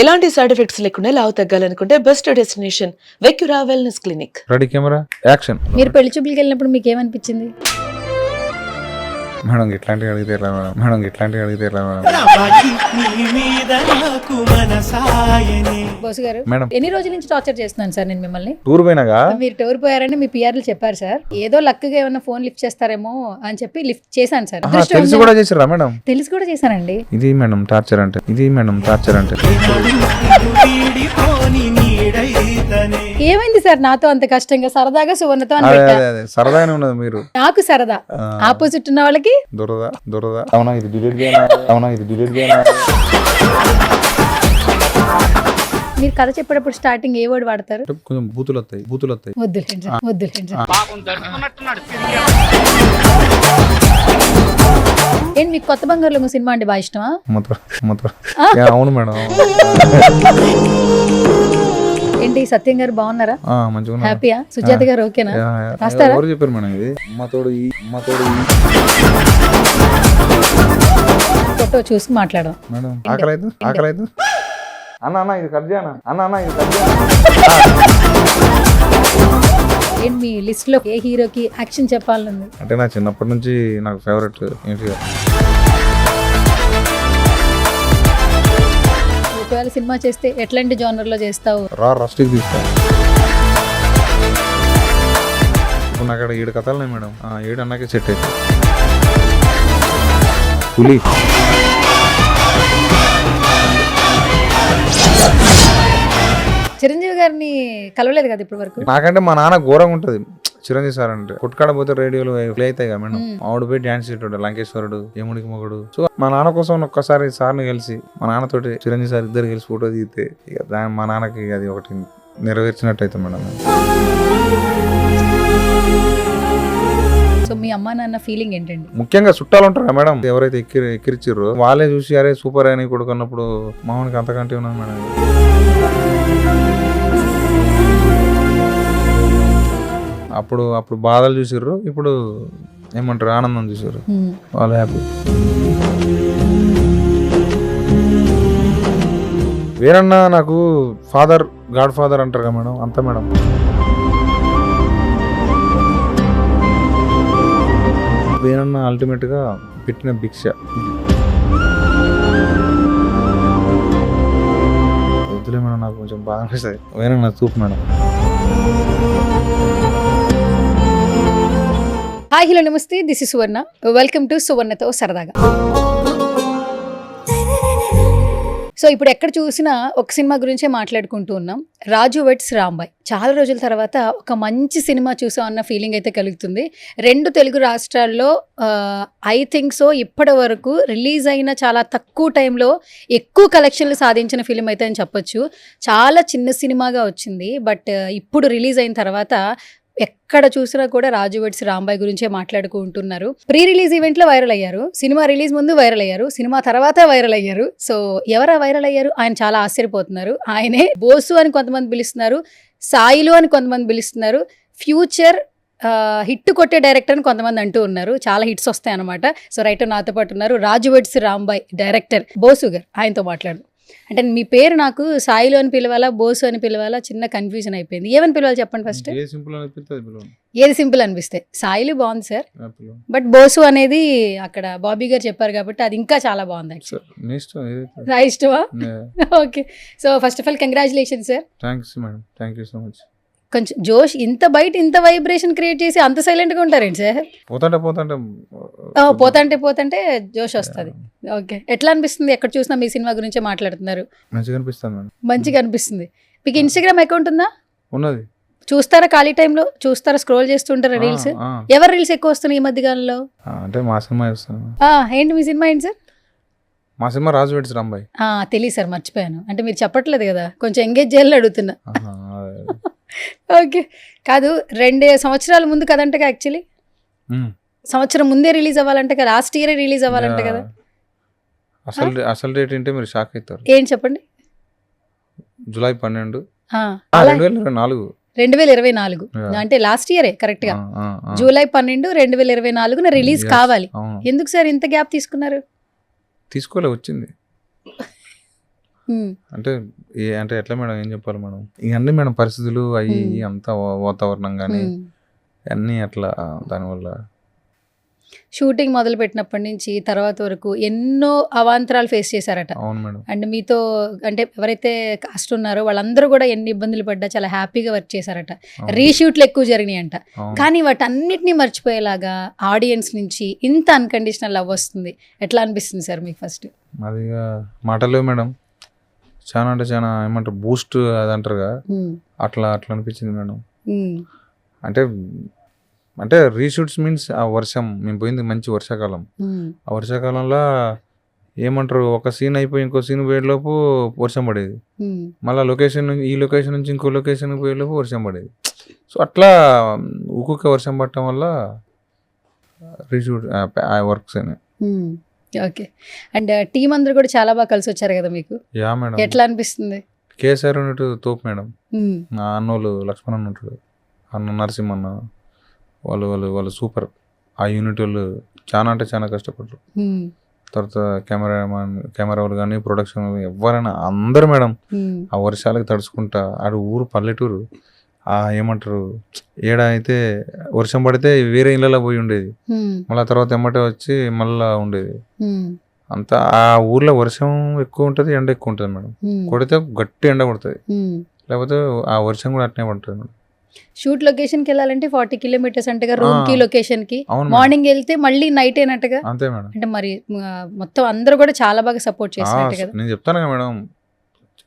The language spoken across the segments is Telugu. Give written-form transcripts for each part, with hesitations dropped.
ఎలాంటి సైడ్ ఎఫెక్ట్స్ లేకుండా లావు తగ్గాలనుకుంటే best destination Vecura wellness clinic. Ready camera action. మీరు పెళ్లి చూపులకి వెళ్ళినప్పుడు మీకు ఏమనిపించింది? మేడం ఇట్లాంటివి అడిగితే ఎలా మేడం? మేడం ఇట్లాంటివి అడిగితే ఎలా మేడం? బోసు గారు, మేడం ఎన్ని రోజుల నుంచి టార్చర్ చేస్తున్నాను సార్ నేను మిమ్మల్ని. టూర్ పోయినాగా మీరు టూర్ పోయారని మీ పిఆర్లు చెప్పారు సార్. ఏదో లక్గా ఏమన్నా ఫోన్ లిఫ్ట్ చేస్తారేమో అని చెప్పి లిఫ్ట్ చేశాను సార్. అదృష్టం తెలిసి కూడా చేసారా మేడం? తెలిసి కూడా చేశానండి. ఇది మేడం టార్చర్ అంటే, ఇది మేడం టార్చర్ అంటే. ఏమైంది సార్ నాతో అంత కష్టంగా? సరదాగా సువర్ణతో అని అదే పెట్టా. అదే అదే సరదాగానే ఉన్నది మీరు. నాకు సరదా, ఆపోజిట్ ఉన్న వాళ్ళకి దురద దురద. అవునా ఇది డిలీట్ చేయనా? అవునా ఇది డిలీట్ చేయనా? మీరు కథ చెప్పేటప్పుడు స్టార్టింగ్ ఏ వర్డ్ వాడతారు? కొంచెం బూతులు వస్తాయి, బూతులు వస్తాయి. వద్దులేండి సార్, వద్దులేండి సార్. ఏంటి మీకు కొత్త బంగారులో సినిమా అంటే బాగా ఇష్టమా? అవును మేడం. ఏంటి సత్యం గారు బాగున్నారా? మంచిగా హ్యాపీయా? సుజాత గారు ఓకేనా? రాస్తారా? ఎవరు చెప్పారు మేడం ఇది? అమ్మతోడు ఫోటో చూసి మాట్లాడదాం మేడం. ఆకలేదు ఆకలేదు. అన్న ఇది కట్ చేయనా? అన్న ఇది కట్ చేయనా? ఏంటి మీ లిస్ట్ లో ఏ హీరోకి యాక్షన్ చెప్పాలనుంది? అంటే నా చిన్నప్పటి నుంచి నాకు ఫేవరెట్ ఏంటి, ఒకవేళ సినిమా చేస్తే ఎట్లాంటి జోనర్ లో చేస్తావు? రస్టిక్ తీస్తాను. ఇప్పుడు నాకు అక్కడ 7 కథలున్నాయి మేడం. 7 అన్నాకే సెట్ అవుతుంది. పులి, చిరంజీవి గారిని కలవలేదు కదా ఇప్పటి వరకు? నాకంటే మా నాన్న ఘోరంగా ఉంటుంది చిరంజీవి సార్ అంటే. కొట్టుకాడ పోతే రేడియోలో ప్లే అవుతాయి కదా మేడం. ఆవిడ పోయి డాన్స్ చేస్తాడు లంకేశ్వరుడు, యముడికి మొగుడు. సో మా నాన్న కోసం ఒక్కసారి సార్ని కలిసి మా నాన్నతోటి చిరంజీవి సార్ ఇద్దరు కలిసి ఫోటో దిగితే ఇక మా నాన్నకి అది ఒకటి నెరవేర్చినట్టు అయితే మేడం. సో మీ అమ్మా నాన్న ఫీలింగ్ ఏంటండి? ముఖ్యంగా చుట్టాలు ఉంటారు కదా మేడం, ఎవరైతే ఎక్కిరిచ్చిర్రో వాళ్ళే చూసి అరే సూపర్ అని కొడుకున్నప్పుడు మామూలుగా అంతకంటే ఉన్నది మేడం. అప్పుడు బాధలు చూసిర్రు, ఇప్పుడు ఏమంటారు ఆనందం చూసారు. వాళ్ళు హ్యాపీ. వేరన్నా నాకు ఫాదర్, గాడ్ ఫాదర్ అంటారు కదా మేడం, అంతా మేడం. వేరన్నా అల్టిమేట్ గా పెట్టిన భిక్ష. వద్దులే మేడం, నాకు కొంచెం బాగా అనిపిస్తుంది. వేరన్నా చూపు మేడం. హాయ్ హలో నమస్తే, this is Suvarna. Welcome to సువర్ణతో సరదాగా. సో ఇప్పుడు ఎక్కడ చూసినా ఒక సినిమా గురించే మాట్లాడుకుంటూ ఉన్నాం, రాజు వెడ్స్ రాంబాయ్. చాలా రోజుల తర్వాత ఒక మంచి సినిమా చూసాం అన్న ఫీలింగ్ అయితే కలుగుతుంది. 2 తెలుగు రాష్ట్రాల్లో ఐ థింక్ సో ఇప్పటి వరకు రిలీజ్ అయిన చాలా తక్కువ టైంలో ఎక్కువ కలెక్షన్లు సాధించిన ఫిలిం అయితే అని చెప్పొచ్చు. చాలా చిన్న సినిమాగా వచ్చింది, బట్ ఇప్పుడు రిలీజ్ అయిన తర్వాత ఎక్కడ చూసినా కూడా రాజు వెడ్స్ రాంబాయ్ గురించే మాట్లాడుకుంటున్నారు. ప్రీ రిలీజ్ ఈవెంట్ లో వైరల్ అయ్యారు, సినిమా రిలీజ్ ముందు వైరల్ అయ్యారు, సినిమా తర్వాత వైరల్ అయ్యారు. సో ఎవరా వైరల్ అయ్యారు? ఆయన చాలా ఆశ్చర్యపోతున్నారు. ఆయనే బోసు అని కొంతమంది పిలుస్తున్నారు, సాయిలు అని కొంతమంది పిలుస్తున్నారు, ఫ్యూచర్ హిట్ కొట్టే డైరెక్టర్ అని కొంతమంది అంటూ ఉన్నారు. చాలా హిట్స్ వస్తాయి అనమాట. సో రైట్ నాతో పాటు ఉన్నారు రాజు వెడ్స్ రాంబాయ్ డైరెక్టర్ బోసు గారు. ఆయనతో మాట్లాడు. అంటే మీ పేరు నాకు సాయిలు అని పిలవాలా, బోసు అని పిలవాలా, చిన్న కన్ఫ్యూజన్ అయిపోయింది. ఏమని పిలవాలి చెప్పండి ఫస్ట్. ఏది సింపుల్ అనిపిస్తే. సాయిలు బాగుంది సార్, బట్ బోసు అనేది అక్కడ బాబీ గారు చెప్పారు కాబట్టి అది ఇంకా చాలా బాగుంది. నా ఇష్టమా? Okay. So first of all congratulation sir. కొంచెం జోష్, ఇంత బయట ఇంత వైబ్రేషన్ క్రియేట్ చేసి అంత సైలెంట్ గా ఉంటారేంటి సార్? పోతంటే జోష్ వస్తుంది. ఓకే, ఎట్లా అనిపిస్తుంది? ఎక్కడ చూసినా మీ సినిమా గురించే మాట్లాడుతున్నారు. మంచిగా అనిపిస్తుంది. మీకు ఇన్స్టాగ్రామ్ అకౌంట్ ఉందా? ఉన్నది. చూస్తారా? ఖాళీ టైంలో చూస్తారా? స్క్రోల్ చేస్తుంటారా రీల్స్? ఎవరు రీల్స్ ఎక్కువ వస్తున్నాయి ఈ మధ్య కాలంలో? అంటే మా సినిమా ఏంటి మీ సినిమా ఏంటి సార్? మా సినిమా రాజు వెడ్స్ రాంబాయ్. తెలియదు సార్, మర్చిపోయాను. అంటే మీరు చెప్పట్లేదు కదా, కొంచెం ఎంగేజ్ చేయాలని అడుగుతున్నా. ఓకే, కాదు 2 సంవత్సరాల ముందు కదంటగా యాక్చువల్లీ. సంవత్సరం ముందే రిలీజ్ అవ్వాలంటే కదా, లాస్ట్ ఇయర్ రిలీజ్ అవ్వాలంటే కదా. అసలు డేట్ ఏంటి మీరు షాక్ అవుతారు. ఏం చెప్పండి. జూలై 12, 2024. 2024 అంటే లాస్ట్ ఇయరే కరెక్ట్ గా. జూలై 12, 2024 రిలీజ్ కావాలి. ఎందుకు సార్ ఇంత గ్యాప్ తీసుకున్నారు? తీసుకోలే, వచ్చింది. అంటే అంటే ఎట్లా మేడం ఏం చెప్పాలి మేడం ఇవన్నీ మేడం పరిస్థితులు అవి అంతా వాతావరణం కానీ అన్నీ అట్లా దానివల్ల షూటింగ్ మొదలు పెట్టినప్పటి నుంచి తర్వాత వరకు ఎన్నో అవాంతరాలు ఫేస్ చేశారట. అవును మేడం. అండ్ మీతో అంటే ఎవరైతే కాస్ట్ ఉన్నారో వాళ్ళందరూ కూడా ఎన్ని ఇబ్బందులు పడ్డా చాలా హ్యాపీగా వర్క్ చేశారట. రీషూట్లు ఎక్కువ జరిగినాయి అంట. కానీ వాటన్నిటిని మర్చిపోయేలాగా ఆడియన్స్ నుంచి ఇంత అన్కండిషనల్ లవ్ వస్తుంది. ఎట్లా అనిపిస్తుంది సార్ మీకు ఫస్ట్? అది మాటలేవు మేడం. చాలా అంటే చాలా ఏమంటారు బూస్ట్ అది అంటారుగా అట్లా అట్లా అనిపించింది మేడం. అంటే రీషూట్స్ మీన్స్ ఆ వర్షం మేము పోయింది మంచి వర్షాకాలం. ఆ వర్షాకాలంలో ఏమంటారు ఒక సీన్ అయిపోయి ఇంకో సీన్ పోయేలోపు వర్షం పడేది. మళ్ళీ ఈ లొకేషన్ నుంచి ఇంకో లొకేషన్కి పోయేలోపు వర్షం పడేది. సో అట్లా ఊకొక వర్షం పడటం వల్ల రీషూట్ వర్క్స్ అయినాయి. ఓకే. అండ్ టీం అందరూ కూడా చాలా బాగా కలిసి వచ్చారు కదా మీకు? Yeah madam. ఎట్లా అనిపిస్తుంది? కేసీఆర్ ఉన్నట్టు తోపు మేడం. నా అన్నోళ్ళు లక్ష్మణ్ ఉంటాడు, అన్న నరసింహన్న, వాళ్ళు సూపర్. ఆ యూనిట్ వాళ్ళు చాలా అంటే చాలా కష్టపడ్డారు. తర్వాత కెమెరా వాళ్ళు కానీ ప్రొడక్షన్ ఎవరైనా అందరు మేడం ఆ వర్షాలకి తడుచుకుంటా. ఆడు ఊరు పల్లెటూరు. ఆ ఏమంటారు ఏడా అయితే వర్షం పడితే వేరే ఇళ్ళలో పోయి ఉండేది, మళ్ళీ తర్వాత ఎమ్మటే వచ్చి మళ్ళా ఉండేది. అంతా ఆ ఊర్లో వర్షం ఎక్కువ ఉంటుంది, ఎండ ఎక్కువ ఉంటుంది మేడం. కొడితే గట్టి ఎండ కొడుతుంది, లేకపోతే ఆ వర్షం కూడా అట్నే పడుతుంది మేడం. షూట్ లొకేషన్ కి వెళ్ళాలంటే 40 కిలోమీటర్స్ అంటగా రూమ్ కి లొకేషన్ కి. మార్నింగ్ వెళ్తే మళ్ళీ నైట్ అయినట్టుగా. అంతే మేడం. అంటే మరి మొత్తం అందరూ కూడా చాలా బాగా సపోర్ట్ చేసినట్టు కదా. నేను చెప్తాను కదా మేడం,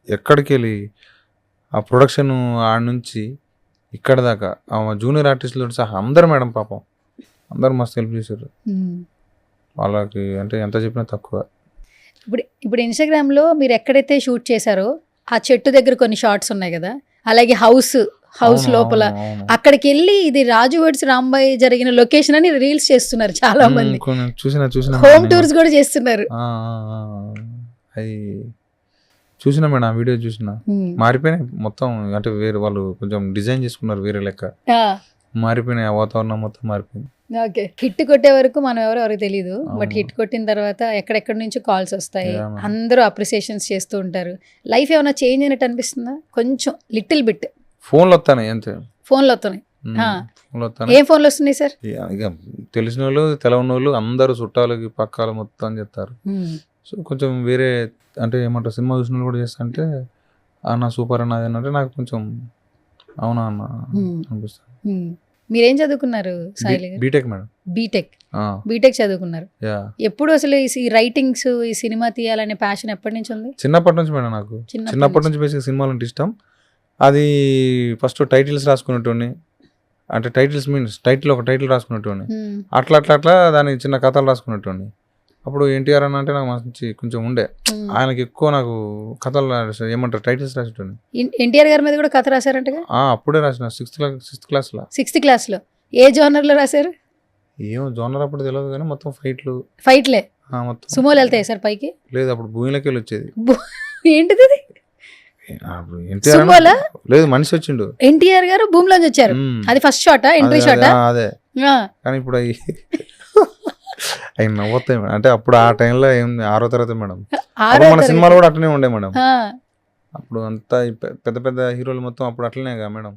ఎక్కడికి వెళ్ళి ఆ ప్రొడక్షన్ ఆడ నుంచి ఇక్కడ దాకా జూనియర్ ఆర్టిస్టులు సహా అందరు మేడం పాపం అందరు మస్తు హెల్ప్ చేశారు వాళ్ళకి. అంటే ఎంత చెప్పినా తక్కువ. ఇప్పుడు ఇన్స్టాగ్రామ్ లో మీరు ఎక్కడైతే షూట్ చేశారో ఆ చెట్టు దగ్గర కొన్ని షార్ట్స్ ఉన్నాయి కదా, అలాగే హౌస్ లోపల అక్కడికి వెళ్ళి ఇది రాజు వెడ్స్ రాంబాయ్ జరిగిన లొకేషన్ అని రీల్స్ చేస్తున్నారు చాలా మంది. చూసిన హోమ్ టూర్స్ కూడా చేస్తున్నారు. చూసినా మేడం, ఆ వీడియో చూసిన. మారిపోయినాయి మొత్తం. అంటే వేరే వాళ్ళు కొంచెం డిజైన్ చేసుకున్నారు వేరే లెక్క, మారిపోయినాయి. ఆ వాతావరణం మొత్తం మారిపోయింది. ఓకే. హిట్ కొట్టే వరకు మనం ఎవరికి తెలియదు, బట్ హిట్ కొట్టిన తర్వాత ఎక్కడెక్కడి నుంచి కాల్స్ వస్తాయి, అందరూ అప్రిసియేషన్స్ చేస్తూ ఉంటారు. లైఫ్ ఏమైనా చేంజ్ అయినట్టు అనిపిస్తుందా? కొంచెం లిటిల్ బిట్. ఫోన్లు వస్తాయి అంతే. ఫోన్లు వస్తున్నాయి. ఏం ఫోన్లు వస్తున్నాయి సార్? ఇక తెలిసిన వాళ్ళు తెలవని వాళ్ళు అందరూ చుట్టాలకి పక్కాలు మొత్తం చెప్తారు. సో కొంచెం వేరే అంటే ఏమంటారు సినిమా చూసిన వాళ్ళు కూడా చేస్తా అంటే అన్న సూపర్ అన్నది అంటే నాకు కొంచెం అవునా అన్న అనిపిస్తుంది. మీరేం చదువుకున్నారు సాయిలి? BTech madam. బీటెక్ చదువుకున్నారు. ఎప్పుడు అసలు ఈ రైటింగ్స్ ఈ సినిమా తీయాలనే ప్యాషన్ ఎప్పటి నుంచి ఉంది? చిన్నప్పటి నుంచి మేడం. నాకు చిన్నప్పటి నుంచి బేసిక్ సినిమాలు అంటే ఇష్టం. అది ఫస్ట్ టైటిల్స్ రాసుకునేటోని, అంటే టైటిల్స్ మీన్స్ టైటిల్ ఒక టైటిల్ రాసుకునేటోని, అట్లా అట్లా అట్లా దానికి చిన్న కథలు రాసుకునేటోని. అప్పుడు ఎన్టీఆర్ అని అంటే నాకు మంచి కొంచెం ఉండే, ఆయనకి ఎక్కువ నాకు కథలు ఏమంటారు టైటిల్స్ రాసేటోని. ఎన్టీఆర్ గారి మీద కూడా కథ రాశారంటగా? అప్పుడే రాసిన సిక్స్త్ క్లాస్ లో. ఏ జోనర్ లో రాశారు? ఏమో జోనర్ అప్పుడు తెలియదు కానీ మొత్తం ఫైట్లే మొత్తం. సుమోలు వెళ్తాయి సార్ పైకి? లేదు, అప్పుడు భూమిలోకి వెళ్ళి వచ్చేది. ఏంటిది? లేదు, మనిషి వచ్చిండు. ఎన్టీఆర్ గారు భూమిలోంచి వచ్చారు. అది ఫస్ట్ షాట్, ఎంట్రీ షాట్. అదే. కానీ ఇప్పుడు అవి నవ్వుతాయి మేడం. అంటే అప్పుడు ఆ టైంలో ఏం 6వ తరగతి మేడం. మన సినిమాలు కూడా అట్లనే ఉండే మేడం. అప్పుడు అంతా పెద్ద పెద్ద హీరోలు మొత్తం అప్పుడు అట్లనే కదా మేడం.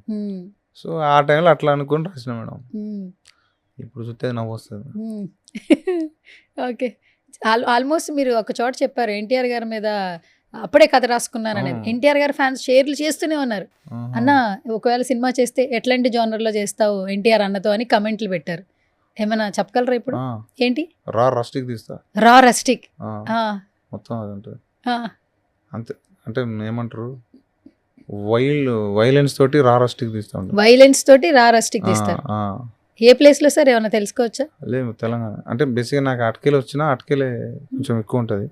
సో ఆ టైంలో అట్లా అనుకుని రాసిన మేడం. ఇప్పుడు చూస్తే నవ్వు వస్తుంది. ఓకే. ఆల్మోస్ట్ మీరు ఒక చోట చెప్పారు ఎన్టీఆర్ గారి మీద అప్పుడే కథ రాసుకున్నాను అనేది. ఎన్టీఆర్ గారి ఫ్యాన్స్ షేర్లు చేస్తూనే ఉన్నారు. అన్న ఒకవేళ సినిమా చేస్తే ఎట్లాంటి జోనర్లో చేస్తావు ఎన్టీఆర్ అన్నతో అని కమెంట్లు పెట్టారు. ఏమైనా చెప్పగలరా ఇప్పుడు? ఏంటి? రా రస్టిక్ తీస్తా. రా రస్టిక్ మొత్తం అదంటే అంతే. అంటే ఏమంటారు వైలెన్స్ తోటి రా రస్టిక్ తీస్తా. వైలెన్స్ తోటి రా రస్టిక్ తీస్తారు. ఏ ప్లేస్ లో సార్ ఏమైనా తెలుసుకోవచ్చా? లేదు, తెలంగాణ. అంటే బేసిక్గా నాకు అటకేలు వచ్చినా అటకేలే కొంచెం ఎక్కువ ఉంటుంది.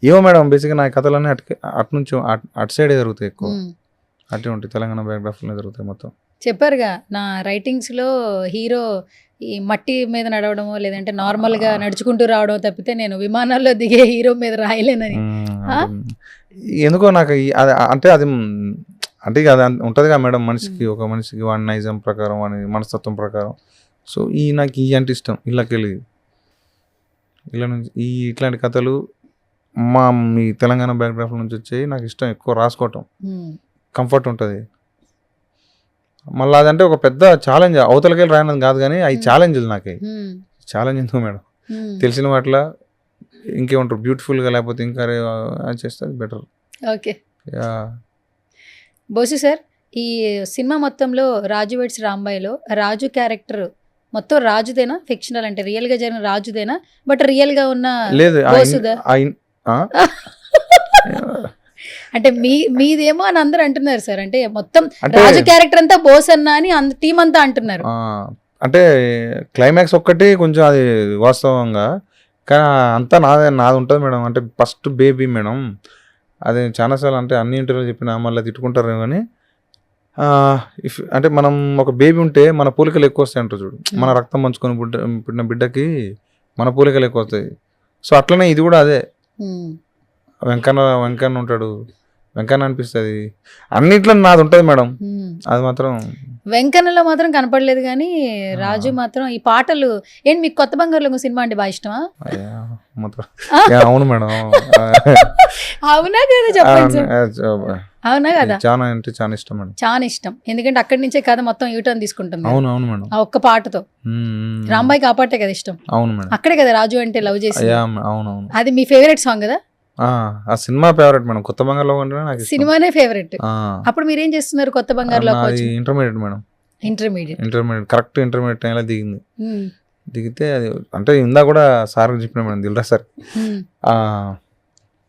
ఏమో మేడం, బేసిక్గా నా కథలన్నీ అటు నుంచి అటు సైడే జరుగుతాయి ఎక్కువ. అటే ఉంటాయి, తెలంగాణ బయోగ్రఫీలో జరుగుతాయి మొత్తం. చెప్పారుగా నా రైటింగ్స్ లో హీరో ఈ మట్టి మీద నడవడమో లేదంటే నార్మల్ గా నడుచుకుంటూ రావడం తప్పితే నేను విమానాల్లో దిగే హీరో మీద రాయలేనని. ఎందుకో నాకు అంటే అది అంటే అది ఉంటుందిగా మేడం, ఒక మనిషికి వాడి నైజం ప్రకారం వాడి మనస్తత్వం ప్రకారం. సో నాకు అంటే ఇష్టం. ఇలా నుంచి ఇట్లాంటి కథలు మీ తెలంగాణ బ్యాక్గ్రౌండ్ నుంచి వచ్చేవి నాకు ఇష్టం, ఎక్కువ రాసుకోవటం కంఫర్ట్ ఉంటుంది. మళ్ళీ అదంటే ఒక పెద్ద ఛాలెంజ్, అవతలకెళ్ళి రాయనది కాదు కానీ అవి ఛాలెంజ్లు నాకు. ఛాలెంజ్ ఎందుకు మేడం, తెలిసిన వాటిలో ఇంకేమంటారు బ్యూటిఫుల్గా లేకపోతే ఇంకా అది చేస్తే బెటర్. ఓకే బోసు సార్, ఈ సినిమా మొత్తంలో రాజు వెడ్స్ రాంబాయిలో రాజు క్యారెక్టర్ మొత్తం రాజుదేనా, ఫిక్షనల్ అంటే రియల్ గా జరిగిన రాజుదేనా, బట్ రియల్ గా ఉన్న లేదు బోసుదా? అంటే మీదేమో అని అందరూ అంటున్నారు సార్, అంటే మొత్తం రాజు క్యారెక్టర్ అంతా బోస్ అన్న అని టీం అంతా అంటున్నారు. అంటే క్లైమాక్స్ ఒక్కటి కొంచెం అది వాస్తవంగా, కానీ అంతా నాది ఉంటుంది మేడం. అంటే ఫస్ట్ బేబీ మేడం, అది చాలాసార్లు అంటే అన్ని ఇంటర్వ్యూలు చెప్పిన మళ్ళీ తిట్టుకుంటారు కానీ అంటే మనం ఒక బేబీ ఉంటే మన పోలికలు ఎక్కువ వస్తాయి అంటారు చూడు, మన రక్తం పంచుకొని పుట్టిన బిడ్డకి మన పోలికలు ఎక్కువ వస్తాయి. సో అట్లనే ఇది కూడా అదే. వెంకన్న ఉంటాడు, వెంకన్న అనిపిస్తుంది, అన్నిట్లో నాది ఉంటుంది మేడం. అది మాత్రం వెంకన్నలో మాత్రం కనపడలేదు కానీ రాజు మాత్రం ఈ పాటలు ఏంటి మీకు కొత్త బంగారులో సినిమా అంటే బాగా ఇష్టమా? అవును మేడం. అవునా కదా చెప్పండి సార్. అవునా కదా, చాలా అంటే చాలా ఇష్టం మేడం, చాలా ఇష్టం. ఎందుకంటే అక్కడి నుంచే కథ మొత్తం యూటర్న్ తీసుకుంటుంది. అవును అవును మేడం, ఆ ఒక్క పాటతో. రాంబాయికి ఆ పాటే కదా ఇష్టం. అవును మేడం, అక్కడే కదా రాజు అంటే లవ్ చేసి. అవును, అది మీ ఫేవరెట్ సాంగ్ కదా? ఆ సినిమా ఫేవరెట్ మేడం, కొత్త బంగారులో నాకు సినిమానే ఫేవరెట్. అప్పుడు మీరేం చేస్తున్నారు కొత్త బంగారులో? Intermediate madam, intermediate correct intermediate టైంలో దిగింది. దిగితే అది అంటే ఇందా కూడా సార్ చెప్పిన మేడం, దిల్రా సార్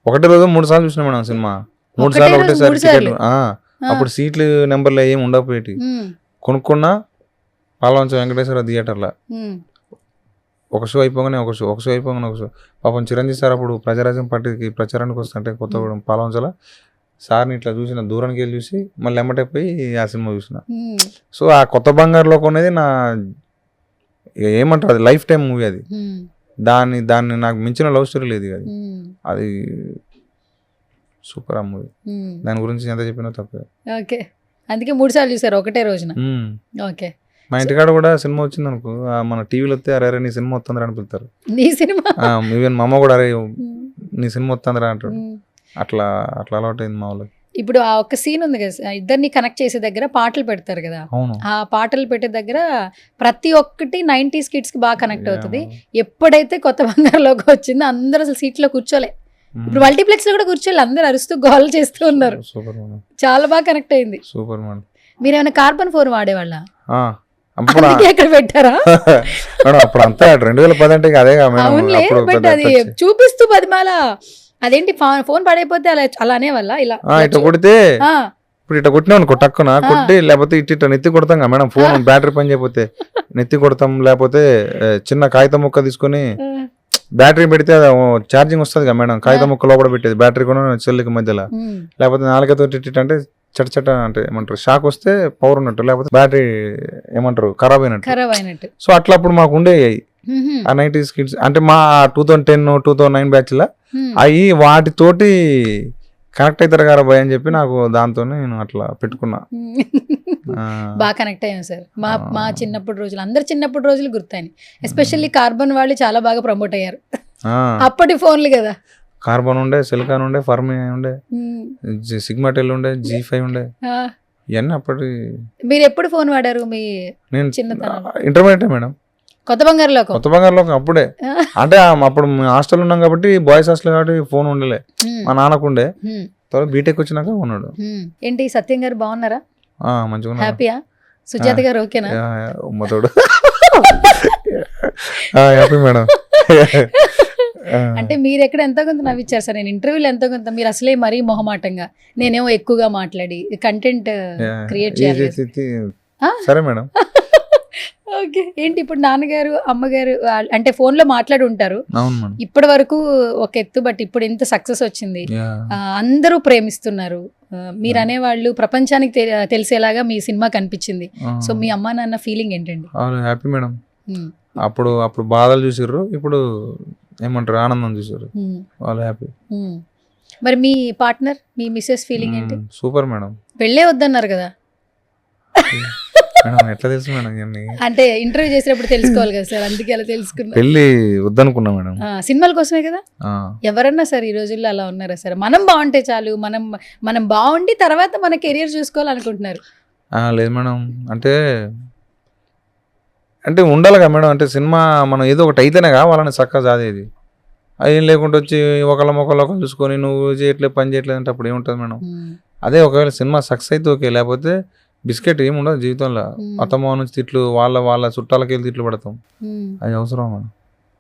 ఒకటే రోజు 3 సార్లు చూసిన మేడం సినిమా. 3 సార్లు ఒకటేసారి టికెట్లు. అప్పుడు సీట్లు నెంబర్లు ఏమి ఉండకపోయేటి. కొనుక్కున్నా పాలవంచ వెంకటేశ్వర థియేటర్లో ఒక షో అయిపోగానే ఒక షో అయిపోగానే ఒక షో. పాపం చిరంజీవి సార్ అప్పుడు ప్రజారాజ్యం పార్టీకి ప్రచారానికి వస్తుంటే కొత్తగూడెం పాలవంచల సార్ని ఇట్లా చూసిన, దూరానికి వెళ్ళి చూసి మళ్ళీ ఎమ్మటైపోయి ఆ సినిమా చూసిన. సో ఆ కొత్త బంగారులో అనేది నా ఏమంటారు, అది లైఫ్ టైం మూవీ. అది దాన్ని నాకు మించిన లవ్ స్టోరీ లేదు. అది సూపర్ ఆ మూవీ. దాని గురించి ఎంత చెప్పినా తప్పే. ఓకే, అందుకే 3 సార్లు చూసారు ఒకటే రోజున. ఓకే, మా ఇంటికాడ కూడా సినిమా వచ్చింది అనుకో, మన టీవీలో వస్తే అరే నీ సినిమా వస్తుందిరా అని పిలుస్తారు. నీ సినిమా ఈవెన్ మా అమ్మ కూడా అరే నీ సినిమా వస్తుందిరా అంటాడు. అట్లా అలవాటు అయింది మా వాళ్ళకి. ఇప్పుడు ఆ ఒక్క సీన్ ఉంది కదా, ఇద్దరిని కనెక్ట్ చేసే దగ్గర పాటలు పెడతారు కదా, ఆ పాటలు పెట్టే దగ్గర ప్రతి ఒక్కటి 90s కిడ్స్ కి బాగా కనెక్ట్ అవుతుంది. ఎప్పుడైతే కొత్త బంగారులోకి వచ్చిందో అందరూ అసలు సీట్లో కూర్చోలే. ఇప్పుడు మల్టీప్లెక్స్ లో కూడా కూర్చోలే, అందరూ అరుస్తూ గోల్ చేస్తూ ఉన్నారు. చాలా బాగా కనెక్ట్ అయింది. సూపర్. మీరు ఏమైనా కార్బన్ ఫోన్ వాడేవాళ్ళ? ఎక్కడ పెట్టారా? అప్పుడు అంతా 2010 అంటే అదే. బట్ అది చూపిస్తూ పదిమాల అదేంటి ఫోన్ పడైపోతే అలా అనేవాళ్ళ? ఇలా ఇట్లా కొడితే ఇప్పుడు ఇట్లా కొట్టినా అనుకో టక్కున కొట్టి, లేకపోతే ఇట్లా నెత్తి కొడతాం కదా మేడం. ఫోన్ బ్యాటరీ పని చేయకపోతే నెత్తి కొడతాం, లేకపోతే చిన్న కాగితం ముక్క తీసుకొని బ్యాటరీ పెడితే ఛార్జింగ్ వస్తుంది కదా మేడం, కాగితం ముక్క లోపల పెట్టేది బ్యాటరీ కూడా చెల్లికి మధ్యలో. లేకపోతే 4తో అంటే చట అంటే ఏమంటారు, షాక్ వస్తే పవర్ ఉన్నట్టు, లేకపోతే బ్యాటరీ ఏమంటారు ఖరాబ్ అయినట్టు. సో అట్లా అప్పుడు మాకు ఉండేవి ఆ 90s కిడ్స్. అంటే మా 2010 2009 బ్యాచ్ లా అవి వాటితోటి కనెక్ట్ అవుతారు కదా భయ్ అని చెప్పి నాకు దాంతో నేను అట్లా పెట్టుకున్నా. బాగా కనెక్ట్ అయ్యాం సార్. మా చిన్నప్పుడు రోజులు, అందరు చిన్నప్పుడు రోజులు గుర్తాయి. ఎస్పెషల్లీ కార్బన్ వాళ్ళు చాలా బాగా ప్రమోట్ అయ్యారు. అప్పటి ఫోన్లు కదా, కార్బన్ ఉండే, సిలికాన్ ఉండే, ఫర్మి ఉండే, సిగ్మాటెల్ ఉండే, G5 ఉండే, ఇవన్నీ అప్పటి. మీరు ఎప్పుడు ఫోన్ వాడారు? నేను ఇంటర్మీడియట్ మేడం. కొత్త బంగారులోకి అప్పుడే. అంటే అప్పుడు హాస్టల్ ఉన్నాం కాబట్టి, బాయ్స్ హాస్టల్ కాబట్టి ఫోన్ ఉండలే. మా నాన్నకు ఉండే, తర్వాత బీటెక్ వచ్చినాక ఉన్నాడు. ఏంటి సత్యం గారు బాగున్నారా? మంచిగా హ్యాపీయా? సుజాత గారు ఓకేనా? ఉమ్మతోడు హ్యాపీ మేడం. అంటే మీరు ఎక్కడ ఎంతో కొంత నవ్విచ్చారు సార్. నేను ఇంటర్వ్యూలో ఎంతో కొంత, మీరు అసలే మరీ మొహమాటంగా, నేనేమో ఎక్కువగా మాట్లాడి కంటెంట్ క్రియేట్ చేయాలి. సరే మేడం. ఓకే, ఏంటి ఇప్పుడు నాన్నగారు అమ్మగారు అంటే ఫోన్ లో మాట్లాడి ఉంటారు ఇప్పటి వరకు ఒక ఎత్తు, బట్ ఇప్పుడు ఎంత సక్సెస్ వచ్చింది, అందరూ ప్రేమిస్తున్నారు. మీరు అనేవాళ్ళు ప్రపంచానికి తెలిసేలాగా మీ సినిమా కనిపించింది. సో మీ అమ్మా నాన్న ఫీలింగ్ ఏంటండి? Happy madam. అప్పుడు బాధలు చూసారు, ఇప్పుడు ఏమంటారు ఆనందం చూసారు, వాళ్ళు హ్యాపీ. మరి మీ పార్ట్నర్, మీ మిస్సెస్ ఫీలింగ్ ఏంటి? Super madam. పెళ్ళే వద్దన్నారు కదా? మేడం ఎట్లా తెలుసు మేడం ఇవన్నీ? అంటే ఇంటర్వ్యూ చేసినప్పుడు తెలుసుకోవాలి కదా సార్, అందుకే అలా తెలుసుకున్నా. పెళ్లి వద్దనుకున్నా మేడం. సినిమాల కోసమే కదా. ఆ, ఎవరన్నా సరే ఈ రోజుల్లో అలా ఉన్నారా సార్? మనం బాగుంటే చాలు, మనం బాగుండి తర్వాత మన కెరియర్ చూసుకోవాలనుకుంటున్నారు. లేదు మేడం, అంటే అంటే ఉండాలిగా మేడం. అంటే సినిమా మనం ఏదో ఒకటి అయితేనే వాళ్ళని చక్కగా చదివేది. ఏం లేకుండా వచ్చి ఒకళ్ళ చూసుకొని నువ్వు చేయట్లేదు పని చేయట్లేదు అంటే అప్పుడు ఏముంటుంది మేడం? అదే ఒకవేళ సినిమా సక్సెస్ అయితే ఓకే, లేకపోతే బిస్కెట్ ఏమి ఉండదు జీవితంలో. అత్తమ్మ నుంచి తిట్లు, వాళ్ళ చుట్టాలకి వెళ్ళి తిట్లు పడతాం. అది అవసరం మేడం.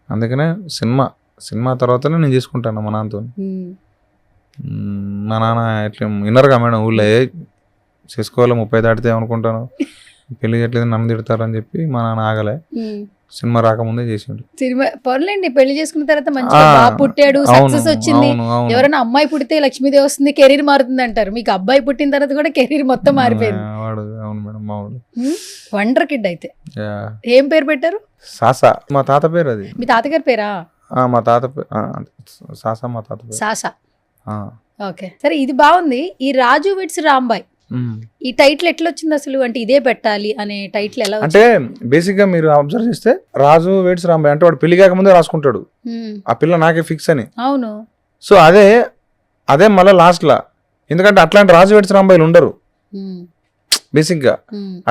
అందుకనే సినిమా తర్వాతనే నేను చేసుకుంటాను మా నాన్నతో. మా నాన్న ఎట్లా విన్నరుగా మేడం, ఊళ్ళో చేసుకోవాలి 30 దాటితే అనుకుంటాను, పెళ్లి చేయట్లేదు నన్ను తిడతారని చెప్పి మా నాన్న ఆగలే. సినిమా రాకముందే చేసిండు. సినిమా పొరలేండి, పెళ్లి చేసుకున్న తర్వాత మంచిగా బాగా పుట్టాడు, సక్సెస్ వచ్చింది. ఎవరైనా అమ్మాయి పుడితే లక్ష్మీదేవి వస్తుంది, కెరీర్ మారుతుంది అంటారు. మీకు అబ్బాయి పుట్టిన తర్వాత కూడా కెరీర్ మొత్తం మారిపోయింది. అవును మేడం, మావాడు వండర్ కిడ్. అయితే ఏం పేరు పెట్టారు? సాసా, మా తాత పేరు. అది మీ తాతగారి పేరా? మా తాత పేరు సాసా, మా తాత పేరు సాసా. ఓకే సరే, ఇది బాగుంది. ఈ రాజు వెడ్స్ రాంబాయ్, ఈ టైటిల్ ఎట్లా వచ్చింది అసలు? అంటే ఇదే పెట్టాలి అనే టైటిల్ ఎలా? అంటే బేసిక్ గా మీరు అబ్జర్వ్ చేస్తే రాజు వెడ్స్ రాంబాయ్ అంటే వాడు పెళ్లి కాకముందే రాసుకుంటాడు, ఆ పిల్ల నాకే ఫిక్స్ అని. అవును. సో అదే మళ్ళీ లాస్ట్ లా, ఎందుకంటే అట్లాంటి రాజు వెడ్స్ రాంబాయిలు ఉండరు బేసిక్ గా.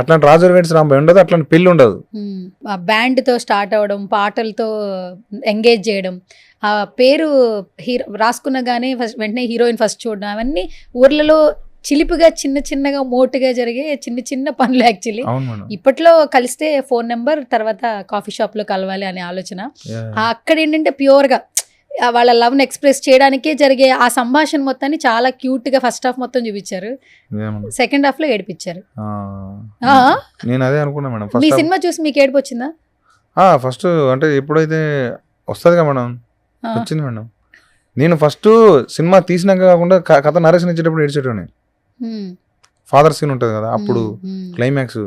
అట్లాంటి రాజు వెడ్స్ రాంబాయ్ ఉండదు, అట్లాంటి పెళ్లి ఉండదు. బ్యాండ్ తో స్టార్ట్ అవ్వడం, పాటలతో ఎంగేజ్ చేయడం, ఆ పేరు హీరో రాసుకున్న గానీ వెంటనే హీరోయిన్ ఫస్ట్ చూడడం, అవన్నీ ఊర్లలో చిలిపిగా చిన్నగా మోటుగా జరిగే చిన్న పనులు యాక్చువల్లీ. ఇప్పట్లో కలిస్తే ఫోన్ నెంబర్, తర్వాత కాఫీ షాప్ లో కలవాలి అనే ఆలోచన. అక్కడ ఏంటంటే ప్యూర్ గా వాళ్ళ లవ్ ని ఎక్స్ప్రెస్ చేయడానికే జరిగే ఆ సంభాషణ మొత్తాన్ని చాలా క్యూట్ గా ఫస్ట్ హాఫ్ మొత్తం చూపించారు, సెకండ్ హాఫ్ లో ఏడిపించారు. నేను అదే అనుకున్నా మేడం. మీ సినిమా చూసి మీకు ఏడుపు వచ్చిందా? ఫస్ట్ అంటే ఎప్పుడైతే వస్తుంది మేడం, వచ్చింది మేడం. నేను ఫస్ట్ సినిమా తీసినాక కాకుండా కథ నరేషన్ ఇచ్చేటప్పుడు ఏడ్చేటోని. ఫాదర్ సీన్ ఉంటుంది కదా, అప్పుడు క్లైమాక్స్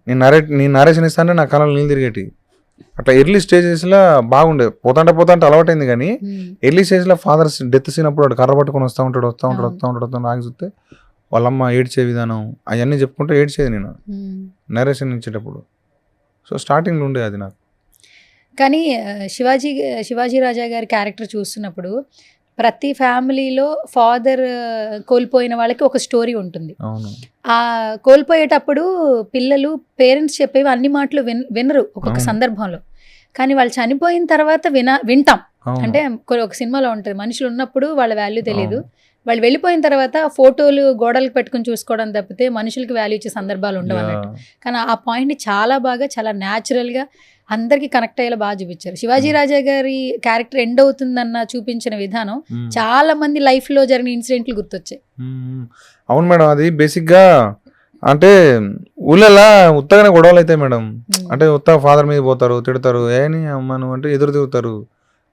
నేను నరేషన్ ఇస్తానే నా కళలు నీళ్ళు తిరిగేటి. అట్లా ఎర్లీ స్టేజెస్లో బాగుండే, పోతాంటే అలవాటైంది. కానీ ఎర్లీ స్టేజ్లో ఫాదర్ డెత్ సీన్ అప్పుడు వాడు కర్ర పట్టుకొని వస్తూ ఉంటాడు ఆగి చూస్తే వాళ్ళమ్మ ఏడ్చే విధానం అవన్నీ చెప్పుకుంటూ ఏడ్చేది నేను నరేషన్ ఇచ్చేటప్పుడు. సో స్టార్టింగ్లో ఉండే అది నాకు. కానీ శివాజీ రాజా గారి క్యారెక్టర్ చూస్తున్నప్పుడు ప్రతి ఫ్యామిలీలో ఫాదర్ కోల్పోయిన వాళ్ళకి ఒక స్టోరీ ఉంటుంది. ఆ కోల్పోయేటప్పుడు పిల్లలు పేరెంట్స్ చెప్పేవి అన్ని మాటలు వినరు ఒక్కొక్క సందర్భంలో. కానీ వాళ్ళు చనిపోయిన తర్వాత వింటాం. అంటే ఒక సినిమాలో ఉంటుంది, మనుషులు ఉన్నప్పుడు వాళ్ళ వాల్యూ తెలియదు, వాళ్ళు వెళ్ళిపోయిన తర్వాత ఫోటోలు గోడలకు పెట్టుకుని చూసుకోవడం తప్పితే మనుషులకి వాల్యూ ఇచ్చే సందర్భాలు ఉండవు అన్నట్టు. కానీ ఆ పాయింట్ని చాలా బాగా, చాలా న్యాచురల్గా అందరికి కనెక్ట్ అయ్యేలా బాగా చూపించారు. శివాజీ రాజా గారి క్యారెక్టర్ ఎండ్ అవుతుందన్న చూపించిన విధానం చాలా మంది లైఫ్ లో జరిగిన ఇన్సిడెంట్లు గుర్తొచ్చాయి. అవును మేడం, అది బేసిక్ గా అంటే ఊళ్ళలా ఉత్తగానే గొడవలు అవుతాయి మేడం. అంటే ఉత్తగా ఫాదర్ మీద పోతారు, తిడతారు, ఏని అమ్మను అంటే ఎదురు తిరుగుతారు.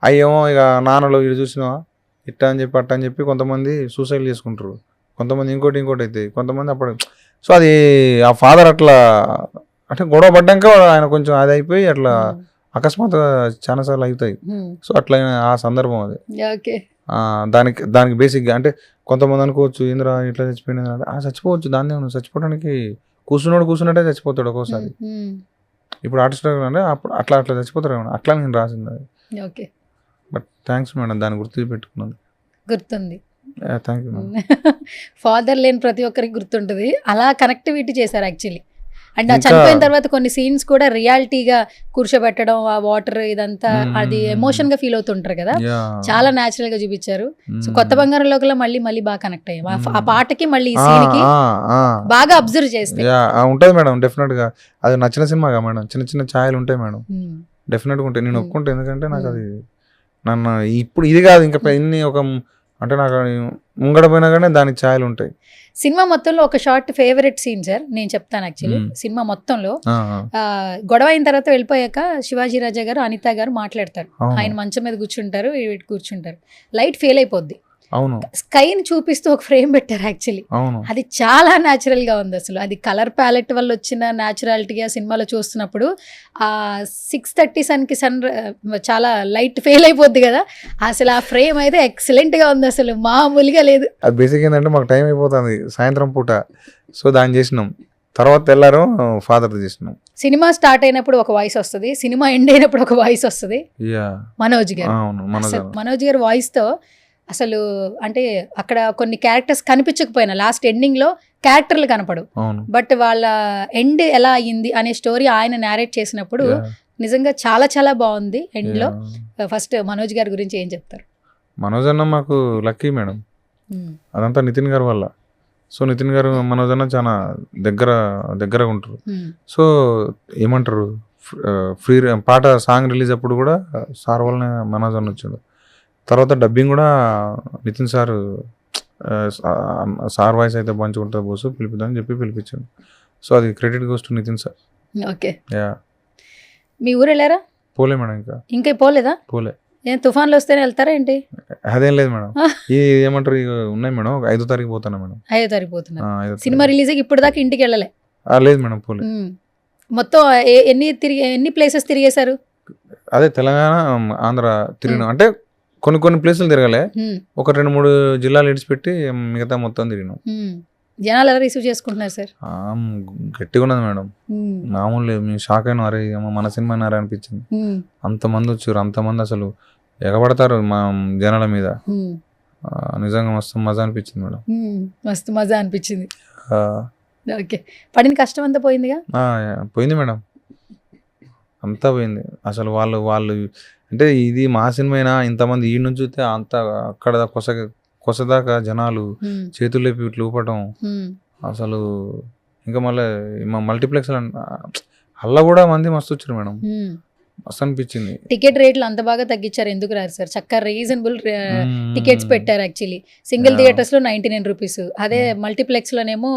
అయ్యేమో ఇక నాన్నలో ఇది చూసినావా ఇట్టా అని చెప్పి అట్టా అని చెప్పి కొంతమంది సూసైడ్ చేసుకుంటారు, కొంతమంది ఇంకోటి అయితే, కొంతమంది అప్పుడు. సో అది ఆ ఫాదర్ అట్లా అంటే గొడవ పడ్డాక ఆయన కొంచెం అది అయిపోయి అట్లా అకస్మాత్తుగా చాలా సార్లు అవుతాయి. సో అట్లా ఆ సందర్భం అది. దానికి బేసిక్గా అంటే కొంతమంది అనుకోవచ్చు ఇంద్ర ఇట్లా చచ్చిపోయినది అంటే చచ్చిపోవచ్చు, దాన్ని చచ్చిపోవడానికి కూర్చున్నట్టే చచ్చిపోతాడు ఒక్కోసారి. ఇప్పుడు ఆర్టిస్ట్ అంటే అప్పుడు అట్లా చచ్చిపోతారు అట్లా నేను రాసింది అది. బట్ థ్యాంక్స్ మేడం, దాన్ని గుర్తుపెట్టుకున్నది. గుర్తుంది. Thank you. ఫాదర్ లేని ప్రతి ఒక్కరికి గుర్తుంటుంది. అలా కనెక్టివిటీ చేశారు యాక్చువల్లీ. అండ్ చనిపోయిన తర్వాత కొన్ని సీన్స్ కూడా రియాలిటీగా కూర్చోబెట్టడం, ఆ వాటర్ ఇదంతా అది ఎమోషన్ గా ఫీల్ అవుతుంటారు కదా, చాలా న్యాచురల్ గా చూపించారు. సో కొత్త బంగారం లోకల మళ్ళీ బాగా కనెక్ట్ అయ్యాం ఆ పాటకి, మళ్ళీ ఈ సీన్ కి బాగా అబ్జర్వ్ చేస్తే ఉంటది మేడం. డెఫినెట్ గా అది నచ్చిన సినిమాగా మేడం. చిన్న ఛాయలు ఉంటాయి మేడం, డెఫినెట్ గా ఉంటాయి. నేను ఒప్పుకుంటే, ఎందుకంటే నాకు అది నన్ను ఇప్పుడు ఇది కాదు ఇంకా ఇన్ని ఒక అంటే నాకు ముంగడ పోయినా కానీ దానికి ఛాయలు ఉంటాయి. సినిమా మొత్తంలో ఒక షార్ట్ ఫేవరెట్ సీన్ సార్ నేను చెప్తాను. యాక్చువల్లీ సినిమా మొత్తంలో గొడవ అయిన తర్వాత వెళ్ళిపోయాక శివాజీ రాజా గారు అనిత గారు మాట్లాడతారు. ఆయన మంచం మీద కూర్చుంటారు, లైట్ ఫెయిల్ అయిపోద్ది, స్కైని చూపిస్తూ ఒక ఫ్రేమ్ పెట్టారు. యాక్చువల్లీ అది చాలా న్యాచురల్ గా ఉంది. అసలు అది కలర్ ప్యాలెట్ వల్ల వచ్చిన న్యాచురాలిటీగా సినిమాలో చూస్తున్నప్పుడు ఆ 6:30 సన్కి చాలా లైట్ ఫెయిల్ అయిపోద్ది కదా, అసలు ఆ ఫ్రేమ్ అయితే ఎక్సలెంట్ గా ఉంది, అసలు మామూలుగా లేదు. అది బేసిక్ ఏంటంటే మాకు టైం అయిపోతుంది సాయంత్రం పూట, సో దాన్ని చేసినాం. తర్వాత తెల్లారు ఫాదర్ చేసినాం. సినిమా స్టార్ట్ అయినప్పుడు ఒక వాయిస్ వస్తుంది, సినిమా ఎండ్ అయినప్పుడు ఒక వాయిస్ వస్తుంది. యా మనోజ్ గారు, అవును మనోజ్ అసలు మనోజ్ గారి వాయిస్ తో అసలు అంటే అక్కడ కొన్ని క్యారెక్టర్స్ కనిపించకపోయినా లాస్ట్ ఎండింగ్ లో క్యారెక్టర్లు కనపడు, అవును బట్ వాళ్ళ ఎండ్ ఎలా అయ్యింది అనే స్టోరీ ఆయన నేరేట్ చేసినప్పుడు Yeah. నిజంగా చాలా చాలా బాగుంది. ఎండ్ లో Yeah. ఫస్ట్ మనోజ్ గారి గురించి ఏం చెప్తారు? మనోజ్ అన్న మాకు లక్కీ మేడం, అదంతా నితిన్ గారి వల్ల. సో నితిన్ గారు మనోజ్ అన్న చాలా దగ్గరగా ఉంటారు. సో ఏమంటారు ఫ్రీ పాట సాంగ్ రిలీజ్ అప్పుడు కూడా సార్ వల్లనే మనోజ్ అన్న వచ్చాడు. తర్వాత డబ్బింగ్ కూడా నితిన్ సార్ సార్ వాయిస్ అయితే పంచుకుంటుంది బోసు పిలిపిద్దామని చెప్పి పిలిపించాడు. సో అది credit goes to Nitin sir. Okay, yeah మీ ఊరు వెళ్ళారా? పోలే మేడం, ఇంకా పోలేదా? పోలే. ఏం తుఫాన్లు వస్తేనే వెళ్తారా ఏంటి? అదేం లేదు మేడం, ఈ ఏమంటారు ఇక ఉన్నాయి మేడం. 5వ తారీఖు పోతాను మేడం. 5వ తారీఖు పోతున్నారు. 5వ తారీఖు. సినిమా రిలీజ్ ఇప్పుడు దాకా ఇంటికి వెళ్ళలే? లేదు మేడం, పోలే. మొత్తం ఎన్ని ప్లేసెస్ తిరిగేశారు? అదే తెలంగాణ ఆంధ్ర తిరిగినాం. అంటే కొన్ని ప్లేసులు తిరగలే, ఒక 2-3 జిల్లాలు ఇడిచిపెట్టి మిగతా మొత్తం తిరిగినాం. జనాలు ఎలా రిసీవ్ చేసుకుంటున్నారు సార్? గట్టిగా ఉన్నది మేడం, మామూలు లేదు. మేము షాక్ అయినా, అరే మన సినిమా అన్నారా అనిపించింది. అంతమంది వచ్చారు, అంతమంది అసలు ఎగబడతారు మా జనాల మీద. నిజంగా మస్తు మజా అనిపించింది మేడం. మస్తు మజా అనిపించింది. ఓకే, పడిన కష్టం అంతా పోయిందిగా? పోయింది మేడం, అంతా పోయింది. అసలు వాళ్ళు అంటే ఇది మా సినిమా, ఇంతమంది ఈ నుంచి చూస్తే అంత అక్కడ కొసదాకా జనాలు చేతులు లేపి ఇట్లా ఊపటం అసలు. ఇంకా మళ్ళీ మల్టీప్లెక్స్ అలా కూడా మంది మస్తు వచ్చారు మేడం, మస్తు అనిపించింది. టికెట్ రేట్లు అంత బాగా తగ్గించారు, ఎందుకు రారు సార్? చక్కగా రీజనబుల్ టికెట్స్ పెట్టారు. యాక్చువల్లీ సింగిల్ థియేటర్స్ లో 99 రూపీస్, అదే మల్టీప్లెక్స్ లోనేమో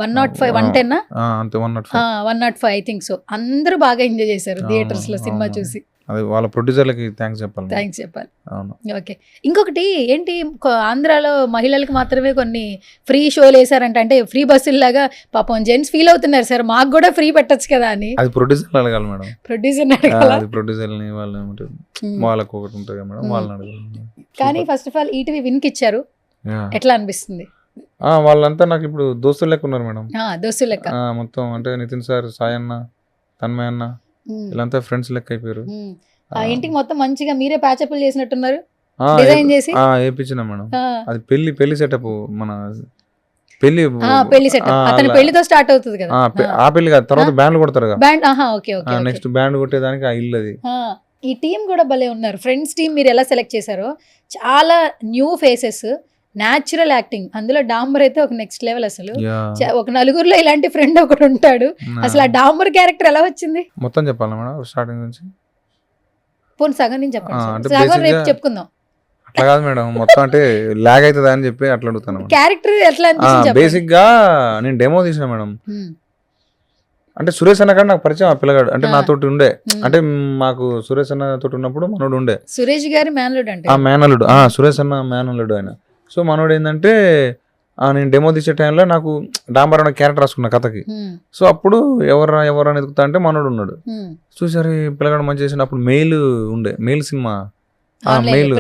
105, 110 105 ఐ థింక్. సో అందరూ బాగా ఎంజాయ్ చేశారు థియేటర్స్ లో సినిమా చూసి. అది వాళ్ళ ప్రొడ్యూసర్లకి థ్యాంక్స్ చెప్పాలి. అవును. ఓకే, ఇంకొకటి ఏంటి, ఆంధ్రాలో మహిళలకు మాత్రమే కొన్ని ఫ్రీ షోలు వేసారంట, అంటే ఫ్రీ బస్సుల్లాగా. పాపం జెంట్స్ ఫీల్ అవుతున్నారు సార్, మాకు కూడా ఫ్రీ పెట్టచ్చు కదా అని. అది ప్రొడ్యూసర్ అడగాలి మేడం, ప్రొడ్యూసర్ని వాళ్ళు వాళ్ళకి ఒకటి ఉంటుంది కదా మేడం, వాళ్ళని అడగాలి. కానీ first of all ETV win కి ఇచ్చారు, ఎట్లా అనిపిస్తుంది? వాళ్ళంతా నాకు ఇప్పుడు దోస్తులు లెక్క ఉన్నారు మేడం. దోస్తులు లెక్క మొత్తం, అంటే నితిన్ సార్, సాయన్న, తన్మయ్ అన్న, వీళ్ళంతా ఫ్రెండ్స్ లెక్క అయిపోయారు. ఇంటికి మొత్తం మంచిగా మీరే ప్యాచప్లు చేసినట్టున్నారు, డిజైన్ చేసి వేయించిన మేడం. అది పెళ్లి సెటప్, మన పెళ్లి సెటప్. అతని పెళ్లితో స్టార్ట్ అవుతుంది కదా, ఆ పెళ్లి కాదు, తర్వాత బ్యాండ్ కొడతారు కదా. Band, okay okay. Next band కొట్టేదానికి ఆ ఇల్లు అది. ఈ టీం కూడా భలే ఉన్నారు, ఫ్రెండ్స్ టీం. మీరు ఎలా సెలెక్ట్ చేశారో, చాలా న్యూ ఫేసెస్, న్యాచురల్ యాక్టింగ్. అందులో డాంబర్ అయితే ఒక నెక్స్ట్ లెవెల్. అసలు ఒక నలుగురిలో ఇలాంటి ఫ్రెండ్ ఒకడు ఉంటాడు. అసలు ఆ డాంబర్ క్యారెక్టర్ ఎలా వచ్చింది? మొత్తం చెప్పాలి మేడం, స్టార్టింగ్ నుంచి. పోనీ సగం నుంచి చెప్పండి, సగం రేపు చెప్పుకుందాం. అట్లా కాదు మేడం, మొత్తం అంటే లాగ్ అవుతుంది అని చెప్పి అట్లా అడుగుతాను. క్యారెక్టర్ ఎట్లా అనిపించింది? బేసిక్ గా నేను డెమో తీసిన మేడం. అంటే సురేష్ అన్న కాడ నాకు పరిచయం ఆ పిల్లగాడు, అంటే నాతోటి ఉండే. అంటే మాకు సురేష్ అన్న తోటి ఉన్నప్పుడు మనోడు ఉండే. సురేష్ గారి మేనలుడు అంటే మేనలుడు, సురేష్ అన్న మేనలుడు ఆయన. సో మనోడు ఏంటంటే, నేను డెమో తీసే టైంలో నాకు డాంబర్ అనే క్యారెక్టర్ రాసుకున్న కథకి. సో అప్పుడు ఎవరు ఎదుగుతా అంటే మనోడు ఉన్నాడు. చూసారు పిల్లగాడు మంచి చేసిన. అప్పుడు మెయిల్ ఉండే, మెయిల్ సినిమా, మెయిల్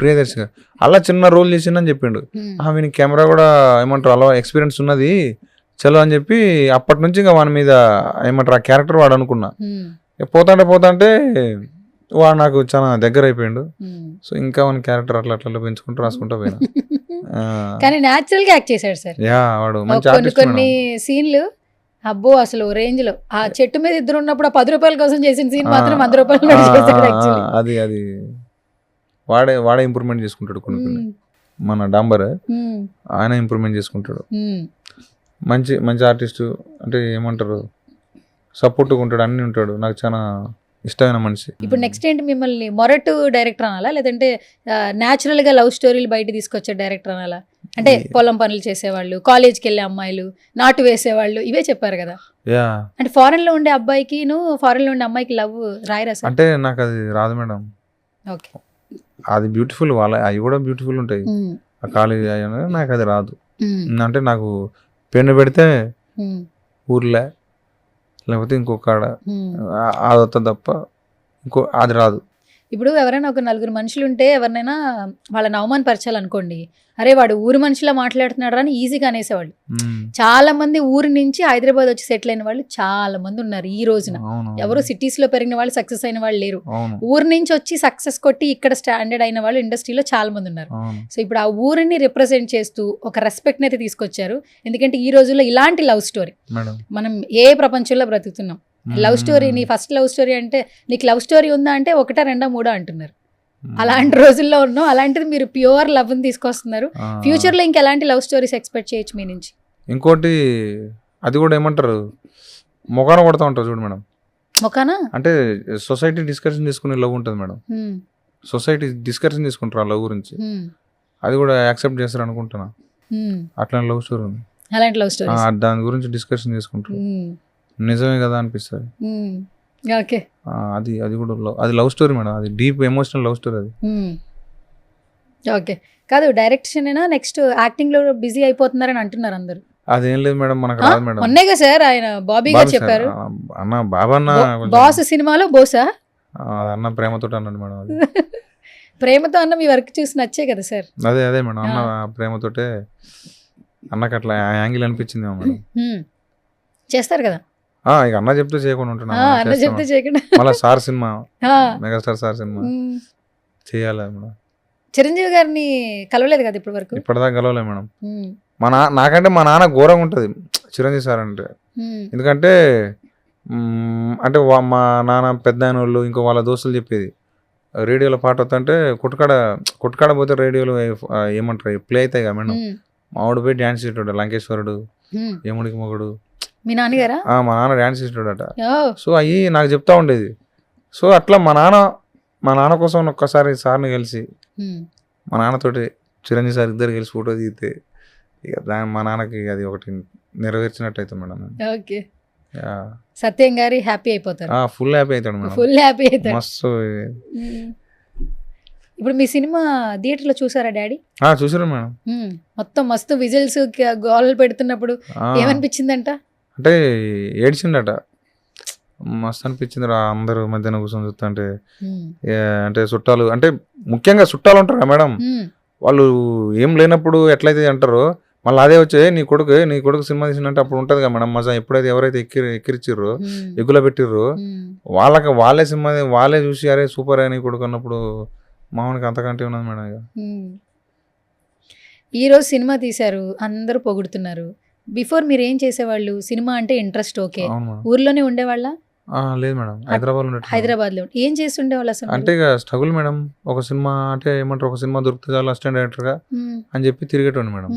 ప్రియదర్శి అలా చిన్న రోల్ చేసిందని చెప్పిండు. వీనికి కెమెరా కూడా ఏమంటారు అలా ఎక్స్పీరియన్స్ ఉన్నది చలో అని చెప్పి, అప్పటి నుంచి ఇంకా వాని మీద ఏమంటారు ఆ క్యారెక్టర్ వాడు అనుకున్నా. పోతాంటే వాడు నాకు చాలా దగ్గర అయిపోయిండు. సో ఇంకా మన క్యారెక్టర్ అట్లా పెంచుకుంటూ రాసుకుంటూ పోయినా. కానీ న్యాచురల్ గా యాక్ట్ చేశాడు సార్. వాడు మంచి కొన్ని సీన్లు అబ్బో అసలు రేంజ్ లో. ఆ చెట్టు మీద ఇద్దరు ఉన్నప్పుడు 10 రూపాయల కోసం చేసిన సీన్ మాత్రం 100 రూపాయలు. అది వాడే ఇంప్రూవ్మెంట్ చేసుకుంటాడు. కొన్ని మన డాంబర్ ఆయన ఇంప్రూవ్మెంట్ చేసుకుంటాడు. మంచి ఆర్టిస్ట్, అంటే ఏమంటారు సపోర్ట్గా ఉంటాడు, అన్ని ఉంటాడు. నాకు చాలా ఇష్టమైన మనిషి. ఇప్పుడు నెక్స్ట్ ఏంటి, మిమ్మల్ని మొరటు డైరెక్టర్ అనాలా, లేదంటే న్యాచురల్ గా లవ్ స్టోరీలు బయట తీసుకొచ్చే డైరెక్టర్ అనాలా? అంటే పొలం పనులు చేసేవాళ్ళు, కాలేజ్కి వెళ్ళే అమ్మాయిలు, నాటు వేసేవాళ్ళు, ఇవే చెప్పారు కదా. అంటే ఫారెన్ లో ఉండే అబ్బాయికి ఫారెన్ లో ఉండే అమ్మాయికి లవ్ రాయరా సార్? అంటే నాకు అది రాదు మేడం. ఓకే, అది బ్యూటిఫుల్, అవి కూడా బ్యూటిఫుల్ ఉంటాయి. ఆ కాలేజ్ నాకు అది రాదు. అంటే నాకు పెన్ను పెడితే ఊర్లే లేకపోతే ఇంకొక అది తప్ప అది రాదు. ఇప్పుడు ఎవరైనా ఒక నలుగురు మనుషులు ఉంటే ఎవరినైనా వాళ్ళని అవమానపరచాలనుకోండి, అరే వాడు ఊరి మనిషిలా మాట్లాడుతున్నాడు అని ఈజీగా అనేసేవాళ్ళు. చాలా మంది ఊరి నుంచి హైదరాబాద్ వచ్చి సెటిల్ అయిన వాళ్ళు చాలా మంది ఉన్నారు ఈ రోజున. ఎవరు సిటీస్ లో పెరిగిన వాళ్ళు సక్సెస్ అయిన వాళ్ళు లేరు. ఊరి నుంచి వచ్చి సక్సెస్ కొట్టి ఇక్కడ స్టాండర్డ్ అయిన వాళ్ళు ఇండస్ట్రీలో చాలా మంది ఉన్నారు. సో ఇప్పుడు ఆ ఊరిని రిప్రజెంట్ చేస్తూ ఒక రెస్పెక్ట్ అయితే తీసుకొచ్చారు. ఎందుకంటే ఈ రోజుల్లో ఇలాంటి లవ్ స్టోరీ మనం ఏ ప్రపంచంలో బ్రతుకుతున్నాం. లవ్ స్టోరీ, నీ ఫస్ట్ లవ్ స్టోరీ అంటే నీకు లవ్ స్టోరీ ఉందా అంటే 1, 2, 3 అంటున్నారు. అలాంటి రోజుల్లో ఉన్నాం. అలాంటిది మీరు ప్యూర్ లవ్ ని తీసుకొస్తున్నారు. ఫ్యూచర్ లో ఇంకెలాంటి లవ్ స్టోరీస్ ఎక్స్పెక్ట్ చేయొచ్చు మీ నుంచి? ఇంకోటి అది కూడా ఏమంటారు, మొఖాన కొడతా ఉంటారు చూడు మేడం. మొఖానా అంటే సొసైటీ డిస్కషన్ తీసుకునే లవ్ ఉంటుంది మేడం. సొసైటీ డిస్కషన్ తీసుకుంటారు ఆ లవ్ గురించి, అది కూడా యాక్సెప్ట్ చేస్తారు అనుకుంటున్నా. అట్లాంటి లవ్ స్టోరీ ఉంది. అలాంటి లవ్ స్టోరీ దాని గురించి డిస్కషన్ చేసుకుంటారు. నిజమే కదా అనిపిస్తుంది. ఓకే, అది అది కూడా అది లవ్ స్టోరీ మేడం. అది డీప్ ఎమోషనల్ లవ్ స్టోరీ అది. ఓకే, కాదు డైరెక్షన్ అయినా నెక్స్ట్ యాక్టింగ్ లో బిజీ అయిపోతున్నారని అంటున్నారు అందరు. అదేం లేదు మేడం, మనకు రాదు మేడం. మొన్నేగా సార్ ఆయన బాబీ గారు చెప్పారు. అన్న బాబన్న బాస్ సినిమాలో బోసా అన్న ప్రేమతో అన్నాడు మేడం. అది ప్రేమతో అన్న మీ వర్క్ చూసి నచ్చే కదా సార్. అదే అదే మేడం, అన్న ప్రేమతోటే అన్నకు అట్లా యాంగిల్ అనిపించింది మేడం. చేస్తారు కదా ఇక అన్న చెప్తే చేయకుండా ఉంటున్నా. అన్న చెప్తే చేయకుండా మళ్ళీ sir cinema, megastar sir cinema చేయాలి మేడం. చిరంజీవి గారిని కలవలేదు కదా ఇప్పుడు వరకు? ఇప్పటిదాకా కలవలే మేడం. నాకంటే మా నాన్న ఘోరంగా ఉంటుంది చిరంజీవి సార్ అంటే. ఎందుకంటే అంటే మా నాన్న పెద్ద ఆయన వాళ్ళు ఇంకో వాళ్ళ దోస్తులు చెప్పేది, రేడియోలో పాట వస్తుంటే కొట్టుకాడ పోతే రేడియోలో ఏమంటారు ప్లే అవుతాయి కదా మేడం. మా ఆవిడ పోయి డ్యాన్స్ చేసేటోడు, లంకేశ్వరుడు, యముడికి మొగుడు. మీ నాన్నగారా? మా నాన్న డ్యాన్స్ చేసేటోడట. సో అవి నాకు చెప్తా ఉండేది. సో అట్లా మా నాన్న కోసం ఒక్కసారి సార్ని కలిసి మా నాన్నతోటి చిరంజీవి సార్ ఇద్దరు కలిసి ఫోటో దిగితే ఇక మా నాన్నకి అది ఒకటి నెరవేర్చినట్టు అవుతుంది మేడం. ఓకే, సత్యం గారి హ్యాపీ అయిపోతారు. ఫుల్ హ్యాపీ అవుతాడు మేడం, ఫుల్ హ్యాపీ అవుతాడు. మస్తు. ఇప్పుడు మీ సినిమా థియేటర్ లో చూసారా డాడీ? చూసారు మేడం. మొత్తం మస్తు విజిల్స్ గోలలు పెడుతున్నప్పుడు ఏమనిపించిందంట? అంటే ఏడ్చిండట, మస్తు అనిపించింది. అందరూ మధ్యాహ్నం కూర్చొని చూస్తుంటే అంటే చుట్టాలు, అంటే ముఖ్యంగా చుట్టాలు ఉంటారు కదా మేడం, వాళ్ళు ఏం లేనప్పుడు ఎట్లయితే అంటారో మళ్ళీ అదే వచ్చే నీ కొడుకు సినిమా తీసినట్టు అప్పుడు ఉంటుంది కదా మేడం మజా. ఎప్పుడైతే ఎవరైతే ఎక్కిరిచ్చిర్రో ఎగ్గులో పెట్టిర్రో వాళ్ళే సినిమా వాళ్ళే చూసి అరే సూపర్ అని కొడుకు అన్నప్పుడు మామూలుగా అంతకంటే ఉన్నది మేడం. ఇక ఈరోజు సినిమా తీశారు, అందరూ పొగుడుతున్నారు. బిఫోర్ మీరు ఏం చేసేవాళ్ళు? సినిమా అంటే ఇంట్రెస్ట్ ఓకే, ఊర్లోనే ఉండేవాళ్ళ? లేదు మేడం, హైదరాబాద్ లో ఏం చేస్తుండేవాళ్ళు అసలు? అంటే ఇక స్ట్రగుల్ మేడం. ఒక సినిమా అంటే ఏమంటారు, ఒక సినిమా దొరికితే చాలు అసిస్టెంట్ డైరెక్టర్ గా అని చెప్పి తిరిగేటోండి మేడం.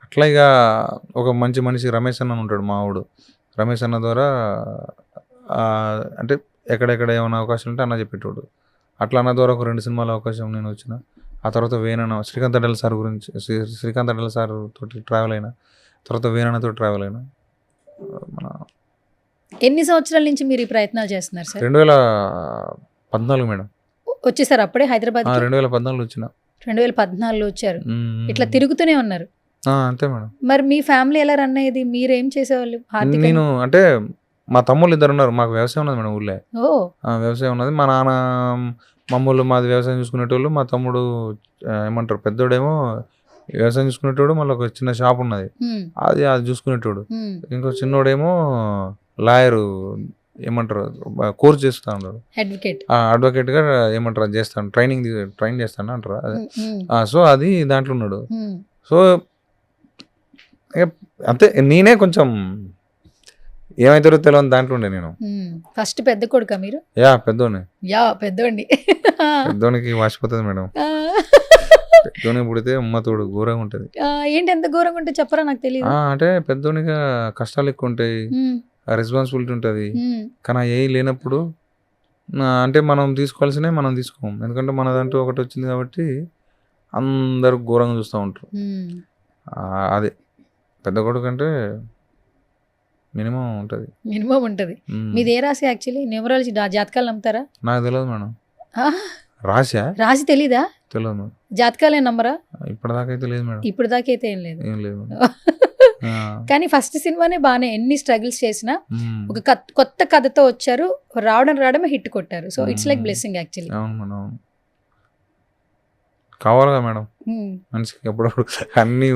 అట్లా ఇక ఒక మంచి మనిషి రమేష్ అన్న ఉంటాడు మా ఊడు. రమేష్ అన్న ద్వారా అంటే ఎక్కడెక్కడ ఏమైనా అవకాశం ఉంటే అన్న చెప్పేటోడు. అట్లా అన్న ద్వారా ఒక 2 సినిమాల అవకాశం నేను వచ్చిన. ఆ తర్వాత వేణన్న శ్రీకాంత్ అడ్డల సార్ గురించి, శ్రీకాంత్ అడ్డల సార్ తోటి ట్రావెల్ అయినా, తర్వాత వేణన్నతో ట్రావెల్ అయినా. ఎన్ని సంవత్సరాల నుంచి మీరు ఈ ప్రయత్నాలు చేస్తున్నారు సార్? 2014 మేడం వచ్చేసారు అప్పుడే హైదరాబాద్? 2014 వచ్చిన. 2014 వచ్చారు. ఇట్లా తిరుగుతూనే ఉన్నారు అంతే మేడం. మరి మీ ఫ్యామిలీ ఎలా రన్ అయ్యేది? మీరు ఏం చేసేవాళ్ళు? నేను అంటే మా తమ్ముళ్ళు 2 ఉన్నారు. మాకు వ్యవసాయం ఉన్నది మేడం ఊళ్ళో. వ్యవసాయం ఉన్నది. మా నాన్న మమ్మల్ని మాది వ్యవసాయం చూసుకునేటోళ్ళు. మా తమ్ముడు ఏమంటారు పెద్దోడేమో వ్యవసాయం చూసుకునేటోడు, మళ్ళీ ఒక చిన్న షాప్ ఉన్నది అది చూసుకునేటోడు. ఇంకో చిన్నోడేమో లాయరు ఏమంటారు కోర్స్ చేస్తా ఉన్నాడు, అడ్వకేట్ గా ఏమంటారు చేస్తాను, ట్రైన్ చేస్తాను అంటారు అదే. సో అది దాంట్లో ఉన్నాడు. సో అంతే, నేనే కొంచెం ఏమైతారో తెలియని దాంట్లో ఉండే నేను. ఫస్ట్ పెద్ద కొడుక మీరు? పెద్దోనికి వాసిపోతుంది మేడం. పెద్దోనికి పుడితే అమ్మతోడు ఘోరంగా ఉంటది. ఏంటి ఎంత ఘోరంగా ఉంటే చెప్పరా, నాకు తెలియదు. అంటే పెద్దోనిగా కష్టాలు ఎక్కువ ఉంటాయి, రెస్పాన్సిబిలిటీ ఉంటుంది. కానీ ఏ లేనప్పుడు అంటే మనం తీసుకోవాల్సినవి మనం తీసుకోం. ఎందుకంటే మనదంటూ ఒకటి వచ్చింది కాబట్టి అందరూ ఘోరంగా చూస్తూ ఉంటారు. అదే పెద్ద కొడుకు అంటే మినిమం ఉంటుంది. మీది ఏ రాశి యాక్చువల్లీ? న్యూమరాలజీ జాతకాలు నమ్ముతారా? నాకు తెలియదు మేడం. రాశి తెలీదా? తెలియదు మేడం. జాతకాలే నమ్మరా? ఇప్పటిదాకా అయితే లేదు మేడం. ఇప్పటిదాకా అయితే ఏం లేదు. కానీ ఫస్ట్ సినిమానే బాగానే ఎన్ని స్ట్రగుల్స్ చేసినా ఉమ్. ఒక కొత్త కథతో వచ్చారు, రావడమే హిట్ కొట్టారు. So it's like blessing actually. అవును మేడం, అవును. కావాలిగా మేడం మనిషికి అప్పుడప్పుడు అన్ని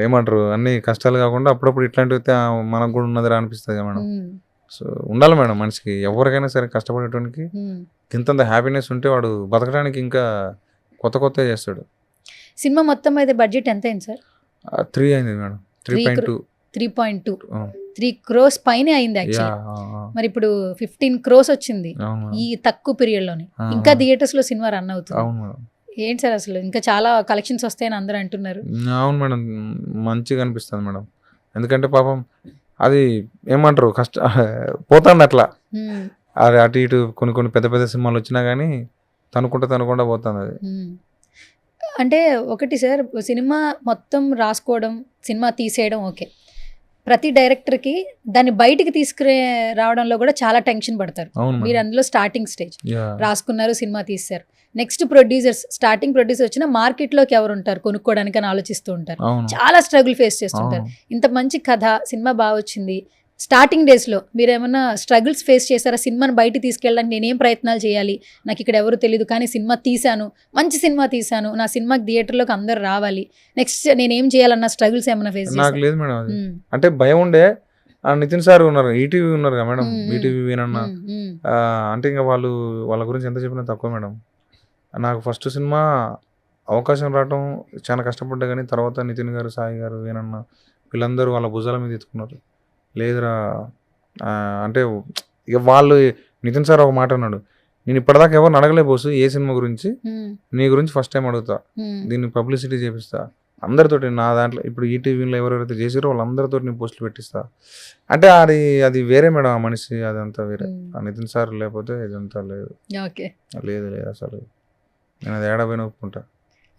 ఏమంటారు, అన్ని కష్టాలు కాకుండా అప్పుడప్పుడు ఇట్లాంటివి అయితే మనకు కూడా ఉన్నదిరా అనిపిస్తుంది కదా మేడం. సో ఉండాలి మేడం మనిషికి, ఎవరికైనా సరే కష్టపడేటానికి ఇంతంత హ్యాపీనెస్ ఉంటే వాడు బతకడానికి ఇంకా కొత్త చేస్తాడు. సినిమా మొత్తం అయితే బడ్జెట్ ఎంత అయింది సార్? 3 అయింది మేడం, 3.2. 3.2 3 crores పైనే అయింది యాక్చువల్లీ. మరి ఇప్పుడు 15 crores వచ్చింది ఈ తక్కువ పీరియడ్ లోనే. ఇంకా థియేటర్స్ లో సినిమా రన్ అవుతుంది. అవును మేడం. ఏంటి సార్ అసలు ఇంకా చాలా కలెక్షన్స్ వస్తాయని అందరూ అంటున్నారు. అవును మేడం, మంచిగా అనిపిస్తుంది మేడం. ఎందుకంటే పాపం అది ఏమంటారు పోతాండి అట్లా. అది అటు ఇటు కొన్ని పెద్ద సినిమాలు వచ్చినా కానీ తనుకుంటా పోతుంది అది. అంటే ఒకటి సార్, సినిమా మొత్తం రాసుకోవడం, సినిమా తీసేయడం ఓకే. ప్రతి డైరెక్టర్కి దాన్ని బయటికి తీసుకునే రావడంలో కూడా చాలా టెన్షన్ పడతారు. మీరు అందులో స్టార్టింగ్ స్టేజ్ రాసుకున్నారు, సినిమా తీశారు. నెక్స్ట్ ప్రొడ్యూసర్స్, స్టార్టింగ్ ప్రొడ్యూసర్ వచ్చిన మార్కెట్లోకి ఎవరు ఉంటారు కొనుక్కోవడానికి అని ఆలోచిస్తూ ఉంటారు. చాలా స్ట్రగుల్ ఫేస్ చేస్తుంటారు. ఇంత మంచి కథ, సినిమా బాగా వచ్చింది. స్టార్టింగ్ డేస్లో మీరు ఏమన్నా స్ట్రగుల్స్ ఫేస్ చేశారా? సినిమాని బయట తీసుకెళ్ళడానికి నేనేం ప్రయత్నాలు చేయాలి, నాకు ఇక్కడ ఎవరు తెలియదు కానీ సినిమా తీశాను, మంచి సినిమా తీశాను, నా సినిమాకి థియేటర్లోకి అందరు రావాలి, నెక్స్ట్ నేనేం చేయాలన్న స్ట్రగుల్స్ ఏమైనా ఫేస్ నాకు లేదు మేడం. అది అంటే భయం ఉండే. నితిన్ సార్ ఉన్నారు, ఈటీవీ ఉన్నారు కదా మేడం, ఈటీవీ వినన్న అంటే ఇంకా వాళ్ళ గురించి ఎంత చెప్పినా తక్కువ మేడం. నాకు ఫస్ట్ సినిమా అవకాశం రావటం చాలా కష్టపడ్డా, కానీ తర్వాత నితిన్ గారు, సాయి గారు, వేనన్న వీళ్ళందరూ వాళ్ళ భుజాల మీద ఎత్తుకున్నారు. లేదురా అంటే ఇక వాళ్ళు, నితిన్ సార్ ఒక మాట అన్నాడు, నేను ఇప్పటిదాకా ఎవరిని అడగలే బోసు ఏ సినిమా గురించి, నీ గురించి ఫస్ట్ టైం అడుగుతా, దీన్ని పబ్లిసిటీ చేపిస్తా అందరితోటి, నా దాంట్లో ఇప్పుడు ఈటీవీలో ఎవరెవరైతే చేసారో వాళ్ళందరితో నేను పోస్టులు పెట్టిస్తా అంటే అది వేరే మేడం, ఆ మనిషి అదంతా వేరే. ఆ నితిన్ సార్ లేకపోతే ఇదంతా లేదు. లేదు అసలు నేను అది ఏడాపోయినా ఒప్పుకుంటా.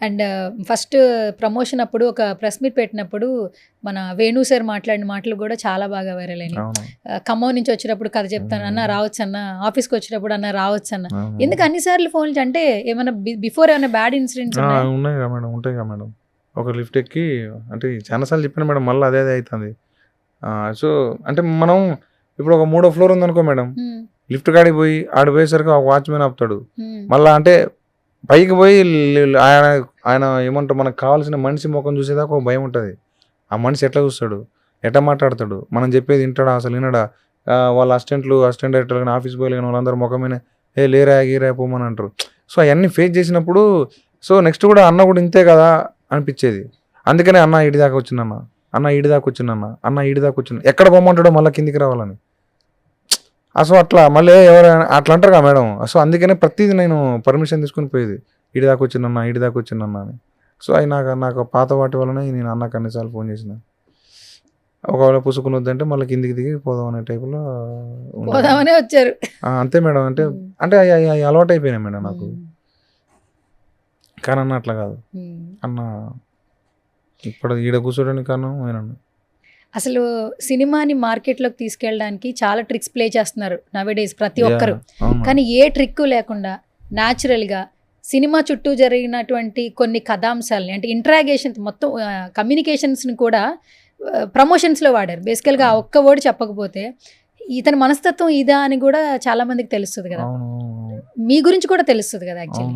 అండ్ ఫస్ట్ ప్రమోషన్ అప్పుడు ఒక ప్రెస్ మీట్ పెట్టినప్పుడు మన వేణు సార్ మాట్లాడిన మాటలు కూడా చాలా బాగా వైరల్ అయినాయి. ఖమ్మం నుంచి వచ్చినప్పుడు కథ చెప్తాను అన్న, రావచ్చు అన్న, ఆఫీస్కి వచ్చినప్పుడు అన్న రావచ్చు అన్న. ఎందుకు అన్నిసార్లు ఫోన్లు, అంటే ఏమైనా బిఫోర్ ఏమైనా బ్యాడ్ ఇన్సిడెంట్స్ ఉన్నాయి కదా మేడం? ఉంటాయి కదా మేడం. ఒక లిఫ్ట్ ఎక్కి అంటే చాలాసార్లు చెప్పిన మేడం, మళ్ళీ అదే అవుతుంది. సో అంటే మనం ఇప్పుడు ఒక 3వ ఫ్లోర్ ఉందనుకో మేడం, లిఫ్ట్ కాడికి పోయి ఆడిపోయేసరికి ఒక వాచ్మెన్ ఆపుతాడు. మళ్ళీ అంటే పైకి పోయి ఆయన ఏమంటారు, మనకు కావాల్సిన మనిషి ముఖం చూసేదాకా ఒక భయం ఉంటుంది. ఆ మనిషి ఎట్లా చూస్తాడు, ఎట్లా మాట్లాడతాడు, మనం చెప్పేది వింటాడా అసలు వినడా, వాళ్ళ అసిస్టెంట్ డైరెక్టర్ కానీ ఆఫీస్ బాయ్ కానీ వాళ్ళందరూ ముఖమైన లేరా గీరా పోమని అంటారు. సో అవన్నీ ఫేస్ చేసినప్పుడు సో నెక్స్ట్ కూడా అన్న కూడా ఇంతే కదా అనిపించేది. అందుకనే అన్న ఇడి దాకా వచ్చిందన్న, అన్న ఇడి దాకా వచ్చిందన్న, అన్న ఇడి దాకా వచ్చింది, ఎక్కడ పోమంటాడో మళ్ళీ కిందికి రావాలని. సో అట్లా మళ్ళీ ఎవరైనా అట్లా అంటారు కదా మేడం. సో అందుకనే ప్రతిదీ నేను పర్మిషన్ తీసుకుని పోయేది, ఇడి దాకా వచ్చిందన్న అని. సో అవి నాకు పాత వాటి వల్లనే నేను అన్నకు అన్నిసార్లు ఫోన్ చేసిన. ఒకవేళ పుసుకుని వద్దంటే మళ్ళీ కిందికి దిగి పోదాం అనే టైపులో వచ్చారు. అంతే మేడం. అంటే అవి అలవాటు అయిపోయినాయి మేడం నాకు. కానీ అన్న అట్లా కాదు, అన్న ఇప్పుడు ఈడ కూర్చోడానికి కారణం ఆయన. అసలు సినిమాని మార్కెట్లోకి తీసుకెళ్ళడానికి చాలా ట్రిక్స్ ప్లే చేస్తున్నారు నవేడేస్ ప్రతి ఒక్కరు. కానీ ఏ ట్రిక్ లేకుండా న్యాచురల్గా సినిమా చుట్టూ జరిగినటువంటి కొన్ని కథాంశాలని, అంటే ఇంట్రాగేషన్ మొత్తం కమ్యూనికేషన్స్ని కూడా ప్రమోషన్స్లో వాడారు. బేసికల్గా ఆ ఒక్క వర్డ్ చెప్పకపోతే ఇతని మనస్తత్వం ఇదా అని కూడా చాలా మందికి తెలుస్తుంది కదా. మీ గురించి కూడా తెలుస్తుంది కదా యాక్చువల్లీ.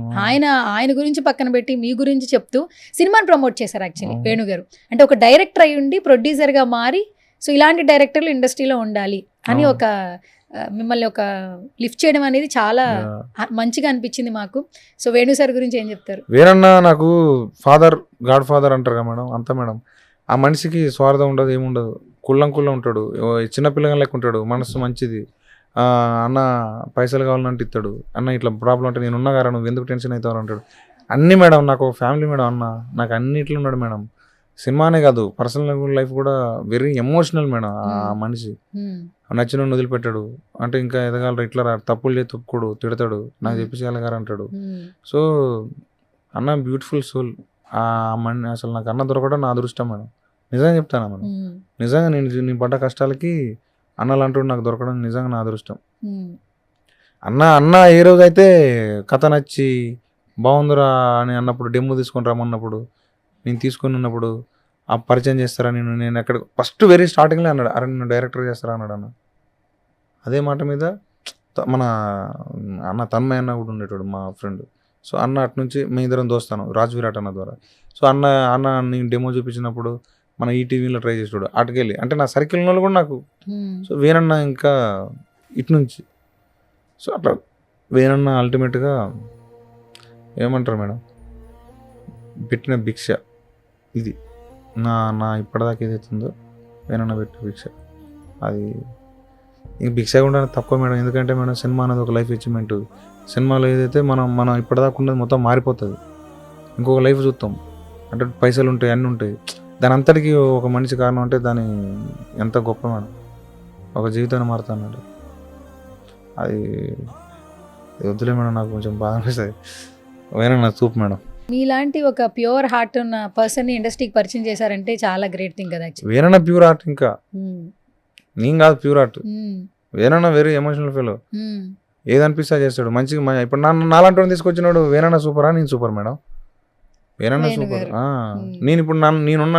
ఆయన గురించి పక్కన పెట్టి మీ గురించి చెప్తూ సినిమాని ప్రమోట్ చేశారు యాక్చువల్లీ వేణు గారు. అంటే ఒక డైరెక్టర్ అయి ఉండి ప్రొడ్యూసర్గా మారి, సో ఇలాంటి డైరెక్టర్లు ఇండస్ట్రీలో ఉండాలి అని ఒక మిమ్మల్ని ఒక లిఫ్ట్ చేయడం అనేది చాలా మంచిగా అనిపించింది మాకు. సో వేణు సార్ గురించి ఏం చెప్తారు? వేణన్న నాకు గాడ్ ఫాదర్ అంటారు కదా మేడం, అంత మేడం. ఆ మనిషికి స్వార్థం ఉండదు, ఏముండదు, కుళ్ళం ఉంటాడు, చిన్నపిల్లగా లెక్క ఉంటాడు, మనసు మంచిది. అన్న పైసలు కావాలంటే ఇస్తాడు, అన్న ఇట్లా ప్రాబ్లం అంటే నేను ఉన్నా కదా, నువ్వు ఎందుకు టెన్షన్ అవుతావు అంటాడు. అన్నీ మేడం, నాకు ఫ్యామిలీ మేడం అన్న, నాకు అన్నిట్లో ఉన్నాడు మేడం. సినిమానే కాదు, పర్సనల్ లైఫ్ కూడా వెరీ ఎమోషనల్ మేడం. ఆ మనిషి నచ్చిన వదిలిపెట్టాడు, అంటే ఇంకా ఎదగాలరా, ఇట్లా తప్పులు చేసి తప్పుకోడు, తిడతాడు, నాకు చెప్పి చేయాలి అంటాడు. సో అన్న బ్యూటిఫుల్ సోల్. అసలు నాకు అన్న దొరకడం నా అదృష్టం మేడం, నిజంగా చెప్తాను మేడం. నిజంగా నేను పడ్డ కష్టాలకి అన్నలు అంటూ నాకు దొరకడం నిజంగా నా అదృష్టం. అన్న ఏ రోజైతే కథ నచ్చి బాగుందిరా అని అన్నప్పుడు, డెమో తీసుకొని రమ్మన్నప్పుడు, నేను తీసుకొని ఉన్నప్పుడు ఆ పరిచయం చేస్తారా నేను ఎక్కడ ఫస్ట్ వెరీ స్టార్టింగ్లో అన్నాడు, అరే నేను డైరెక్టర్ చేస్తారా అన్నాడు అన్న. అదే మాట మీద మన అన్న తన్మయ అన్న కూడా ఉండేటోడు మా ఫ్రెండ్. సో అన్న అటు నుంచి మీ ఇద్దరం దోస్తాను రాజ్ విరాట్ అన్న ద్వారా. సో అన్న నేను డెమో చూపించినప్పుడు మన ఈటీవీలో ట్రై చేసాడు అటుకెళ్ళి, అంటే నా సర్కిల్ వాళ్ళు కూడా నాకు. సో వేనన్న ఇంకా ఇటు నుంచి. సో అట్లా వేనన్న అల్టిమేట్గా ఏమంటారు మేడం, పెట్టిన భిక్ష ఇది నా ఇప్పటిదాకా ఏదైతుందో వేనన్న పెట్టిన భిక్ష అది. ఇంక భిక్ష కూడా తక్కువ మేడం, ఎందుకంటే మేడం సినిమా అనేది ఒక లైఫ్ అచీవ్మెంట్. సినిమాలో ఏదైతే మనం ఇప్పటిదాకా ఉన్నది మొత్తం మారిపోతుంది, ఇంకొక లైఫ్ చూస్తాం. అంటే పైసలు ఉంటాయి, అన్నీ ఉంటాయి, దాని అంతటికి ఒక మనిషి కారణం అంటే దాని ఎంత గొప్ప మేడం, ఒక జీవితాన్ని మారుతా అన్నాడు. అది వద్దులే మేడం, నాకు కొంచెం బాధ అనిపిస్తుంది. వేనన్న చూపు మేడం. మీలాంటి ఒక ప్యూర్ హార్ట్ ఉన్న పర్సన్ ఇండస్ట్రీకి పరిచయం చేశారంటే చాలా గ్రేట్ థింగ్ కదా యాక్చువల్లీ. వేనన్న ప్యూర్ ఆర్ట్, ఇంకా నేను కాదు ప్యూర్ ఆర్ట్. వేనన్న వెరీ ఎమోషనల్ ఫీల్, ఏదనిపిస్తా చేస్తాడు మంచిగా. ఇప్పుడు నాలాంటి తీసుకొచ్చినాడు వేనన్న సూపరా, నేను సూపర్ మేడం. వేనన్న సూపర్. నేను ఇప్పుడు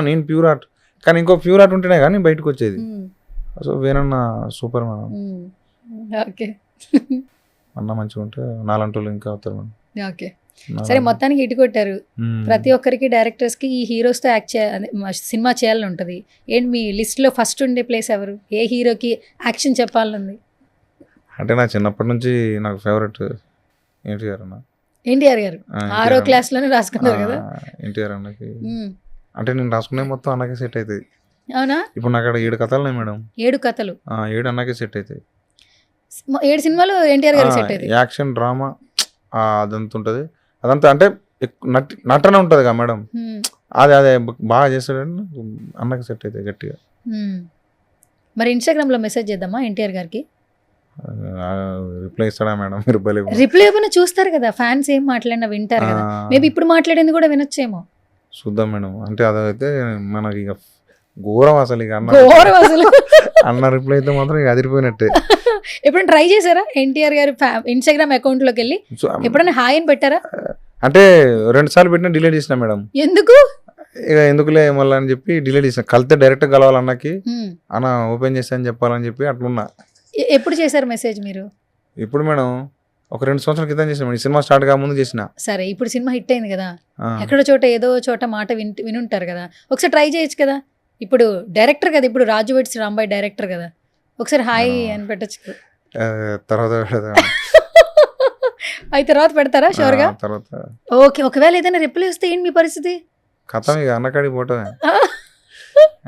నేను ప్యూర్ ఆర్ట్, కానీ ఇంకో ప్యూర్ ఆర్ట్ ఉంటేనే కానీ బయటకు వచ్చేది. సో వేనన్న సూపర్ మేడం. ఓకే, అన్న మంచిగా ఉంటే నాలాంటి వాళ్ళు ఇంకా అవుతారు మేడం. ఓకే, సరే మొత్తానికి ఇటు కొట్టారు. ప్రతి ఒక్కరికి డైరెక్టర్స్ కి ఈ హీరోస్ తో యాక్ట్ సినిమా చేయాలని ఉంటది. ఏంటి మీ లిస్ట్ లో ఫస్ట్ ఉండే ప్లేస్ ఎవరు? ఏ హీరోకి యాక్షన్ చెప్పాలనుంది? అంటే నా చిన్నప్పటి నుంచి నాకు ఫేవరెట్ ఎన్టీఆర్ అన్న. ఎన్టీఆర్ గారు 6వ క్లాస్ లోనే రాసుకున్నారు కదా. ఎన్టీఆర్ అన్నకి అంటే నేను రాసుకునే మొత్తం అన్నకే సెట్ అవుతుంది. అవునా? ఇప్పుడు నాకు అక్కడ 7 కథలు ఉన్నాయి మేడం. 7 కథలు? 7 అన్నకే సెట్ అవుతాయి. 7 సినిమాలు ఎన్టీఆర్ గారికి సెట్ అవుతాయి. యాక్షన్ డ్రామా అదంతా ఉంటుంది. అదంతా అంటే నటన ఉంటుంది కదా మేడం, అదే బాగా చేస్తాడని అన్నకి సెట్ అవుతాయి గట్టిగా. మరి ఇన్స్టాగ్రామ్ లో మెసేజ్ చేద్దామా ఎన్టీఆర్ గారికి? రిప్లై ఇస్తాడా మేడం? మీరు రిప్లై ఏమైనా చూస్తారు కదా, ఫ్యాన్స్ ఏం మాట్లాడినా వింటారు కదా. మేబీ ఇప్పుడు మాట్లాడింది కూడా వినొచ్చేమో. చూద్దాం మేడం. అంటే అదైతే మనకి ఇక ఘోరం అసలు. ఇక అన్న రిప్లై అయితే మాత్రం ఇక అదిరిపోయినట్టే. ఎప్పుడైనా ట్రై చేశారా ఎన్టీఆర్ గారు ఇన్స్టాగ్రామ్ అకౌంట్ లోకి వెళ్ళి ఎప్పుడైనా హాయ్ అని పెట్టారా? అంటే 2 సార్లు పెట్టినా డిలీట్ చేసిన మేడం. ఎందుకు? ఇక ఎందుకులే మళ్ళీ అని చెప్పి డిలీట్ చేసిన. కలితే డైరెక్ట్ కలవాలన్నకి అన్న ఓపెన్ చేస్తా అని చెప్పాలని చెప్పి అట్లున్నా. ఎప్పుడు చేశారు మెసేజ్ మీరు? ఇప్పుడు మేడం ఒక 2 సంవత్సరాల క్రితం చేసిన మేడం. సినిమా స్టార్ట్ గా ముందు చేసిన. సరే, ఇప్పుడు సినిమా హిట్ అయింది కదా, ఎక్కడో చోట ఏదో చోట మాట వినుంటారు కదా, ఒకసారి ట్రై చేయొచ్చు కదా. ఇప్పుడు డైరెక్టర్ కదా, ఇప్పుడు రాజు వెడ్స్ రాంబాయ్ డైరెక్టర్ కదా, ఒకసారి హాయ్ అని పెట్టచ్చు. తర్వాత అయితే తర్వాత పెడతారా షూర్ గా? తర్వాత ఓకే. ఒకవేళ ఏదైనా రిప్లై వస్తే ఏంటి మీ పరిస్థితి? కథం ఇక అన్నకాడికి పోవటమే.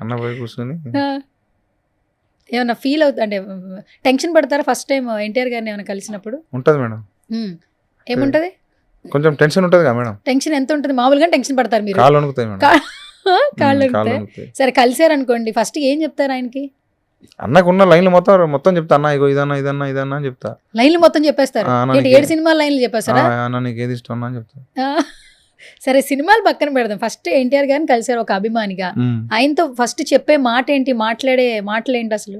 అన్న పోయి కూర్చొని ఏమన్నా ఫీల్ అవుతుంది అంటే టెన్షన్ పడతారా ఫస్ట్ టైం ఎన్టీఆర్ గారిని ఏమైనా కలిసినప్పుడు? ఉంటది మేడం. ఏముంటది? కొంచెం టెన్షన్ ఉంటది కదా మేడం. టెన్షన్ ఎంత ఉంటుంది? మామూలుగా టెన్షన్ పడతారు మీరు? కాళ్ళు వణుకుతాయి మేడం. కాళ్ళు వణుకుతాయి. సరే, కలిసారు అనుకోండి, ఫస్ట్ ఏం చెప్తారు ఆయనకి? అన్నకున్న లైన్లు మొత్తం చెప్తా. అన్న ఇగో ఇదన్నా అని చెప్తా. లైన్లు మొత్తం చెప్పేస్తారు? 7 సినిమా లైన్లు చెప్పేస్తారా? అన్న నీకు ఏది ఇష్టం అని చెప్తా. సరే, సినిమాలు పక్కన పెడదాం. ఫస్ట్ ఎన్టీఆర్ గారిని కలిసారు ఒక అభిమానిగా, ఆయనతో ఫస్ట్ చెప్పే మాట ఏంటి, మాట్లాడే మాటలు ఏంటి అసలు?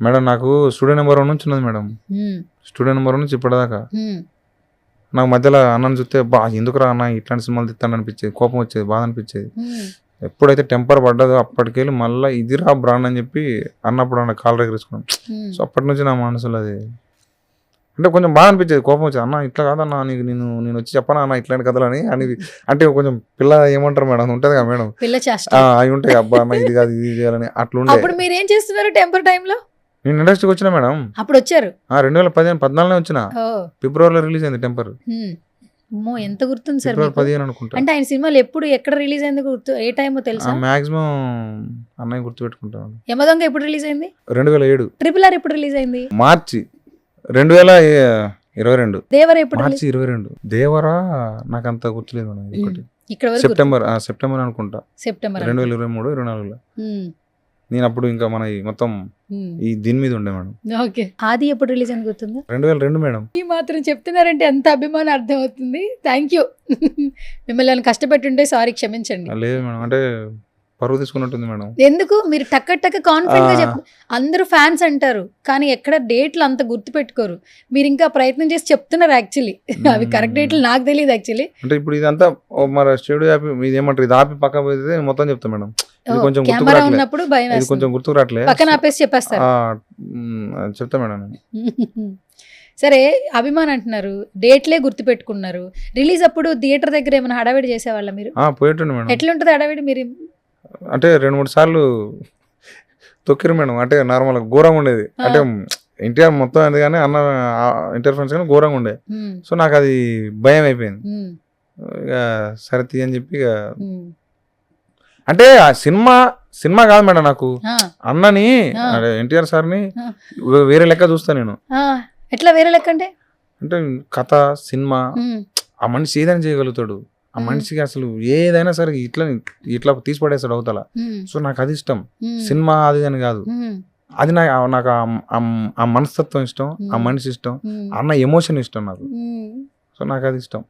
మేడం నాకు స్టూడెంట్ నెంబర్ 1 నుంచి ఉన్నది మేడం. స్టూడెంట్ నెంబర్ 1 నుంచి ఇప్పటిదాకా నాకు మధ్యలో అన్నను చూస్తే ఎందుకురా అన్న ఇట్లాంటి సినిమాలు తిట్టాను అనిపించేది, కోపం వచ్చేది, బాధ అనిపించేది. ఎప్పుడైతే టెంపర్ పడ్డదో అప్పటికెళ్ళి మళ్ళీ ఇదిరా బ్రాండ్ అని చెప్పి అన్నప్పుడు అన్న కాల్ ఎగరేసుకున్నాం. సో అప్పటి నుంచి నా మనసులో అది అంటే కొంచెం బాగా అనిపించేది, కోపం వచ్చేది. అన్న ఇట్లా కాదన్నా, నేను వచ్చి చెప్పనా అన్న ఇట్లాంటి కథలు అని అంటే కొంచెం పిల్ల ఏమంటారు మేడం ఉంటుంది కదా మేడం, అవి ఉంటాయి. అబ్బా అన్న ఇది కాదు ఇది చేయాలని అట్లా. అప్పుడు మీరు ఏం చేస్తున్నారు టెంపర్ టైంలో? నేను ఇండస్ట్రీకి వచ్చిన మేడం.14 వచ్చారు? 2014 వచ్చిన. ఫిబ్రవరిలో రిలీజ్ అయింది టెంపర్. ఎంత గుర్తుంది సార్? 15 అనుకుంటా. అంటే ఆయన సినిమాలు ఎప్పుడు ఎక్కడ రిలీజ్ అయింది గుర్తు, ఏ టైమో తెలుసా? మాక్సిమం అన్నయ్య గుర్తు పెట్టుకుంటాను. యమదొంగ ఎప్పుడు రిలీజ్ అయింది? 2007. RRR ఎప్పుడు రిలీజ్ అయింది? మార్చి 2022. దేవర ఎప్పుడు? మార్చి 22. దేవరా నాకు అంత గుర్తులేదు మేడం. సెప్టెంబర్ అనుకుంటా. సెప్టెంబర్ 2023, 24లో. నేను అప్పుడు ఇంకా మన మొత్తం ఈ దీని మీద ఉండే మేడం. ఓకే. ఆది ఎప్పుడు రిలీజ్ అని గుర్తుందా? 2002 మేడం. ఈ మాత్రం చెప్తున్నారంటే ఎంత అభిమానం అర్థం అవుతుంది. Thank you. మిమ్మల్ని కష్టపెట్టుంటే సారీ, క్షమించండి. లేదు మేడం, అంటే పరువు తీసుకున్నట్టుంది మేడం. ఎందుకు మీరు టక్క కాన్ఫిడెంట్ గా అందరూ ఫ్యాన్స్ అంటారు, కానీ ఎక్కడ డేట్లు అంత గుర్తు పెట్టుకోరు. మీరు ఇంకా ప్రయత్నం చేసి చెప్తున్నారు. యాక్చువల్లీ అవి కరెక్ట్ డేట్లు నాకు తెలియదు. యాక్చువల్లీ అంటే ఇప్పుడు ఇదంతా మరి స్టూడియో ఆపి ఇది ఏమంటారు, ఇది ఆపి పక్క పోతే మొత్తం చెప్తాను మేడం. ఇది కొంచెం గుర్తుకు కెమెరా రావట్లే ఉన్నప్పుడు భయం ఇది కొంచెం వేస్తుంది, గుర్తుకు రావట్లే పక్కన ఆపేసి చెప్పేస్తారు. చెప్తా మేడం నేను. సరే అభిమాన్ అంటున్నారు, డేట్లే గుర్తు పెట్టుకున్నారు. రిలీజ్ అప్పుడు థియేటర్ దగ్గర ఏమైనా హడావిడి చేసేవాళ్ళ మీరు? పోయేటండి మేడం. ఎట్లుంటది హడావిడి? మీరు అంటే 2-3 సార్లు తొక్కిరు మేడం. అంటే నార్మల్ ఘోరంగా ఉండేది. అంటే ఎన్టీఆర్ మొత్తం అది కానీ అన్న ఎన్టీఆర్ ఫ్రెండ్స్ కానీ ఘోరంగా ఉండే. సో నాకు అది భయం అయిపోయింది. ఇక సరే తీ అని చెప్పి ఇక అంటే ఆ సినిమా కాదు మేడం, నాకు అన్నని ఎన్టీఆర్ సార్ని వేరే లెక్క చూస్తా నేను. ఎట్లా వేరే లెక్క అంటే? అంటే కథ సినిమా ఆ మనిషి ఏదైనా చేయగలుగుతాడు. ఆ మనిషికి అసలు ఏదైనా సరే ఇట్లా తీసి పడేస్తాడు అవతల. సో నాకు అది ఇష్టం. సినిమా అది అని కాదు, అది నాకు ఆ మనస్తత్వం ఇష్టం, ఆ మనిషి ఇష్టం, అన్న ఎమోషన్ ఇష్టం నాకు. సో నాకు అది ఇష్టం.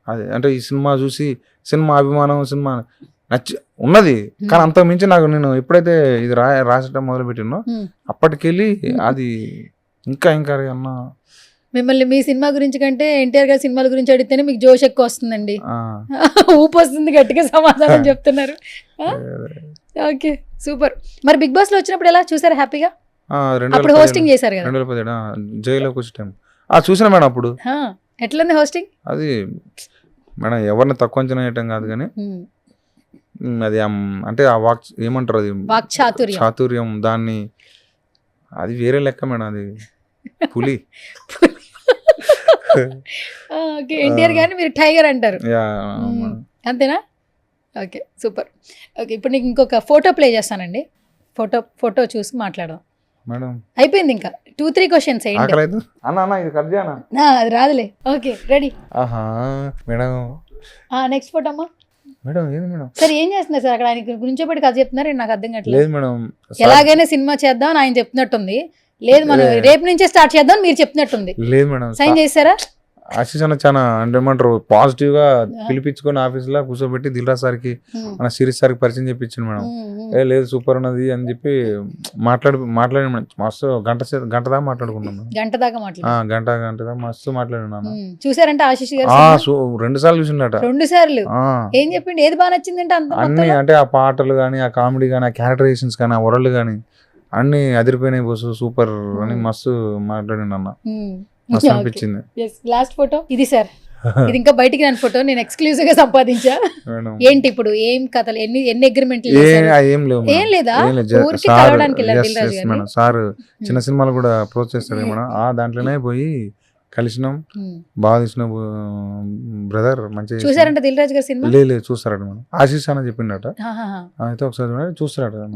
అది అంటే ఈ సినిమా చూసి సినిమా అభిమానం సినిమా నచ్చి ఉన్నది. కానీ అంత మించి నాకు నేను ఎప్పుడైతే ఇది రాసటం మొదలు పెట్టినో అప్పటికెళ్ళి అది ఇంకా అన్న మిమ్మల్ని మీ సినిమా గురించి కంటే ఎన్టీఆర్ గారి సినిమాల గురించి అడిగితేనే మీకు జోష్ ఎక్కువ వస్తుందండి. ఊపు వస్తుంది, గట్టిగా సమాధానం చెప్తున్నారు. Okay super. మరి బిగ్ బాస్ లో వచ్చినప్పుడు ఎలా చూసారు? హ్యాపీగా? అప్పుడు హోస్టింగ్ చేశారు కదా 2017 జైల్లోకి వచ్చే టైం చూసిన మేడం. అప్పుడు ఎట్లుంది హోస్టింగ్? అది మేడం ఎవరిని తక్కువ అంచనా వేయటం కాదు కానీ అది అంటే ఆ వాక్ ఏమంటారు, అది చాతుర్యం, దాన్ని అది వేరే లెక్క మేడం. అది పులి. ఎన్టీఆర్ గారిని మీరు టైగర్ అంటారు అంతేనా? Okay super. ఓకే ఇప్పుడు నీకు ఇంకొక ఫోటో ప్లే చేస్తానండి. ఫోటో చూసి మాట్లాడదాం మేడం. అయిపోయింది, ఇంకా 2-3 క్వశ్చన్స్ అది రాదులే. Okay ready madam. Next photo అమ్మా. మేడం ఏంది మేడం? సరే ఏం చేస్తున్నారు సార్ అక్కడ? ఆయన గురించి పెట్టి కథ చెప్తున్నారు, నాకు అర్థం కావట్లేదు మేడం. ఎలాగైనా సినిమా చేద్దాం అని ఆయన చెప్తున్నట్టుంది. లేదు మనం రేపు నుంచే స్టార్ట్ చేద్దాం మీరు చెప్పినట్టుంది. లేదు మేడం. సైన్ చేశారా? ఆశీష్ అన్న చాలా అంటే ఏమంటారు పాజిటివ్ గా పిలిపించుకొని ఆఫీస్ లో కూర్చోబెట్టి దిల్రాజ్ సార్కి మన సిరీస్ సార్కి పరిచయం చెప్పించింది మేడం. లేదు సూపర్ ఉన్నది అని చెప్పి మాట్లాడి మస్తు గంట దాకా మాట్లాడుకున్నాం. గంట దాకా మస్తు మాట్లాడినాను. చూసారంటే ఆశీష్ గారు 2 సార్లు చూసిండట. 2 సార్లు ఏం చెప్పిండు? ఏది బాగా నచ్చిందంటే అన్ని అంటే ఆ పాటలు కానీ, ఆ కామెడీ కానీ, ఆ క్యారెక్టరైజేషన్స్ కానీ, ఆ వరల్డ్ కానీ అన్ని అదిరిపోయినాయి బస్సు సూపర్ అని మస్తు మాట్లాడిండు అన్న. మస్తు అనిపించింది. లాస్ట్ ఫోటో ఇది సార్. ఇది ఇంకా బయటికి రాని ఫోటో, నేను ఎక్స్క్లూజివ్ గా సంపాదించా. ఏంటి ఇప్పుడు ఏం కథలు, ఎన్ని అగ్రిమెంట్లు? ఏం లేదా? ఊరికి కలవడానికి వెళ్ళారు దిల్రాజు గారు. సార్ చిన్న సినిమాలు కూడా ప్రోత్సహిస్తారు మేడం. దాంట్లోనే పోయి కలిసినాం, బాగా తీసిన బ్రదర్. మంచిగా చూసారంట దిల్రాజు గారి సినిమా? లేదు చూస్తారట మేడం. ఆశీష్ అన్న చెప్పిండట. అయితే ఒకసారి చూస్తారట.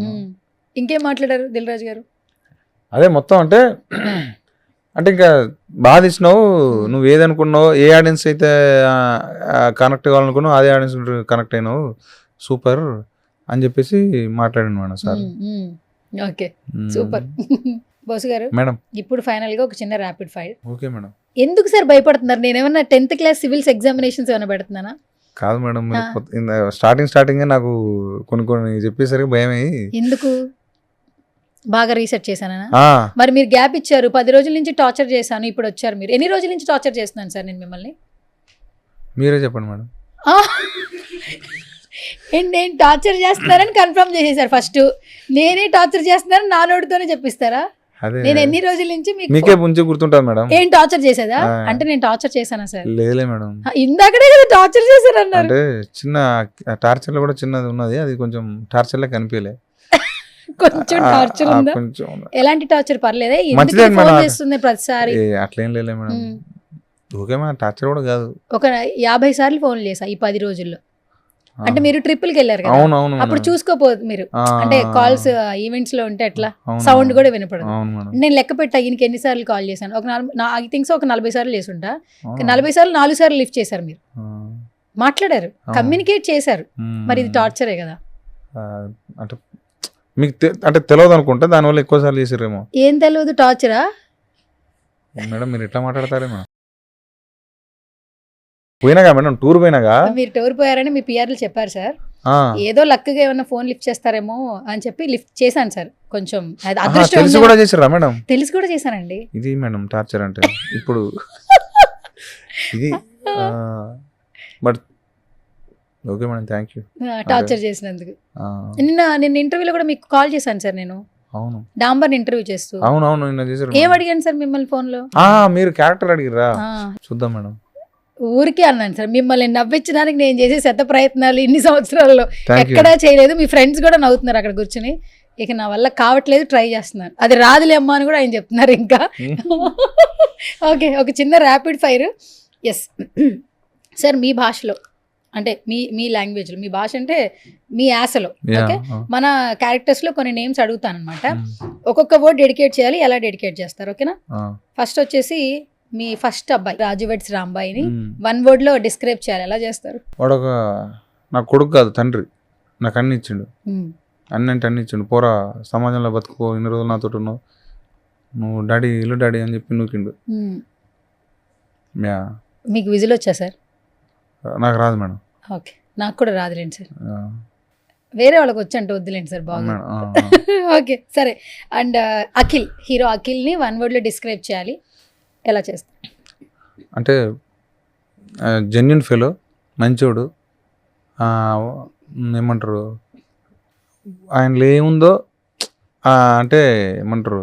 ఇంకేం మాట్లాడారు దిల్రాజు గారు? అదే మొత్తం అంటే ఇంకా బాగా తీసినావు, నువ్వు ఏదనుకున్నావు, ఏ ఆడియన్స్ అయితే కనెక్ట్ కావాలనుకున్నావు అదే ఆడియన్స్ కనెక్ట్ అయినావు, సూపర్ అని చెప్పేసి మాట్లాడాను madam sir. Okay super. Bose గారు మేడం, ఇప్పుడు ఫైనల్ గా ఒక చిన్న ర్యాపిడ్ ఫైర్. Okay madam. ఎందుకు సార్ భయపడుతున్నారు? నేనేమన్నా 10th క్లాస్ సివిల్స్ ఎగ్జామినేషన్స్ ఏమైనా పెడుతున్నానా? కాదు మేడం, స్టార్టింగ్ నాకు కొన్ని చెప్పేసరికి భయం అయ్యి. ఎందుకు? బాగా రీసెర్చ్ చేశానా? మరి మీరు గ్యాప్ ఇచ్చారు, 10 రోజుల నుంచి టార్చర్ చేశాను, ఇప్పుడు వచ్చారు మీరు. ఎన్ని రోజుల నుంచి టార్చర్ చేస్తున్నాను సార్ నేను మిమ్మల్ని? మీరే చెప్పండి మేడం. నేను టార్చర్ చేస్తున్నారని కన్ఫర్మ్ చేసేసారు ఫస్ట్. నేనే టార్చర్ చేస్తున్నారని నా నోటితోనే చెప్పిస్తారా? నేను ఎన్ని రోజుల నుంచి మీకే ముంచి గుర్తుంటుంది మేడం. ఏం టార్చర్ చేసేదా? అంటే నేను టార్చర్ చేశానా సార్? లేదులే మేడం, ఇందాకనే కదా టార్చర్ చేశారు అన్నారు. అంటే చిన్న టార్చర్ లో కూడా చిన్నది ఉన్నది, అది కొంచెం టార్చర్ లా కనిపించలే. కొంచెం టార్చర్ ఉందా? ఎలాంటి టార్చర్? పర్లేదా? చేస్తుంది ప్రతిసారి? అట్లేం లేదు మేడం. ఓకే మేడం, టార్చర్ కూడా కాదు. ఒక 50 సార్లు ఫోన్ చేసా ఈ 10 రోజుల్లో. అంటే మీరు ట్రిప్కి వెళ్ళారు కదా, అప్పుడు చూసుకోపోదు మీరు. అంటే కాల్స్ ఈవెంట్స్ లో ఉంటే ఎట్లా సౌండ్ కూడా వినపడదు. నేను లెక్క పెట్టా ఈయనకి ఎన్నిసార్లు కాల్ చేశాను. ఐ థింక్ ఒక 40 సార్లు చేసి ఉంటా. 40 సార్లు 4 సార్లు లిఫ్ట్ చేశారు మీరు, మాట్లాడారు, కమ్యూనికేట్ చేశారు. మరి ఇది టార్చరే కదా? అంటే మీకు అంటే తెలియదు అనుకుంటా, దానివల్ల ఎక్కువ సార్లు చేసారేమో. ఏం తెలియదు? టార్చరా మేడం? మీరు ఎట్లా మాట్లాడతారేమో. పోయినాగా మేడం, టూర్ పోయినాగా. మీరు టూర్ పోయారని మీ పిఆర్లు చెప్పారు సార్. ఏదో లక్కగా ఏమన్నా ఫోన్ లిఫ్ట్ చేస్తారేమో అని చెప్పి లిఫ్ట్ చేశాను సార్. కొంచెం తెలిసి కూడా చేసారా మేడం? తెలిసి కూడా చేశానండి. ఇది మేడం టార్చర్ అంటే ఇప్పుడు ఇది. But okay madam, thank you. Torture చేసినందుకు. నిన్న ఇంటర్వ్యూలో కూడా మీకు కాల్ చేశాను సార్ నేను, అవును డాంబర్ ఇంటర్వ్యూ చేస్తూ. అవునవును నిన్న చేశారు. ఏం అడిగాను సార్ మిమ్మల్ని ఫోన్ లో? మీరు క్యారెక్టర్ అడిగిరా? చూద్దాం మేడం. ఊరికే అన్నాను సార్, మిమ్మల్ని నవ్వించడానికి నేను చేసే శత ప్రయత్నాలు ఇన్ని సంవత్సరాల్లో Thank you. ఎక్కడా చేయలేదు. మీ ఫ్రెండ్స్ కూడా నవ్వుతున్నారు అక్కడ కూర్చుని. ఇక నా వల్ల కావట్లేదు, ట్రై చేస్తున్నాను. అది రాదులే అమ్మా అని కూడా ఆయన చెప్తున్నారు ఇంకా. ఓకే, ఒక చిన్న ర్యాపిడ్ ఫైర్. ఎస్ సార్, మీ భాషలో అంటే మీ లాంగ్వేజ్లో, మీ భాష అంటే మీ యాసలో, ఓకే, మన క్యారెక్టర్స్లో కొన్ని నేమ్స్ అడుగుతాను అనమాట. ఒక్కొక్క వర్డ్ డెడికేట్ చేయాలి. ఎలా డెడికేట్ చేస్తారు, ఓకేనా? ఫస్ట్ వచ్చేసి మీ ఫస్ట్ అబ్బాయి రాజు వెడ్స్ రాంబాయిని 1 word లో డిస్క్రైబ్ చేయాలి. ఎలా చేస్తారు? వాడు ఒక నా కొడుకు కాదు, తండ్రి. నాకు అన్ని ఇచ్చిండు, అన్ని అంటే అన్ని ఇచ్చిండు. పోరా సమాజంలో బతుకో, ఇన్ని రోజులు నాతో ఉన్నావు, నువ్వు డాడీ ఇల్లు డాడీ అని చెప్పి నూకిండు. మీకు విజిల్ వచ్చా సార్? నాకు రాదు మేడం. ఓకే, నాకు కూడా రాదులేండి సార్. వేరే వాళ్ళకి వచ్చంటే వద్దులేండి సార్, బాగా. ఓకే సరే. అండ్ అఖిల్, హీరో అఖిల్ని 1 word లో డిస్క్రైబ్ చేయాలి. ఎలా చేస్తారు? అంటే జెన్యున్ ఫెలో, మంచోడు, ఏమంటారు ఆయనలో ఏముందో అంటే ఏమంటారు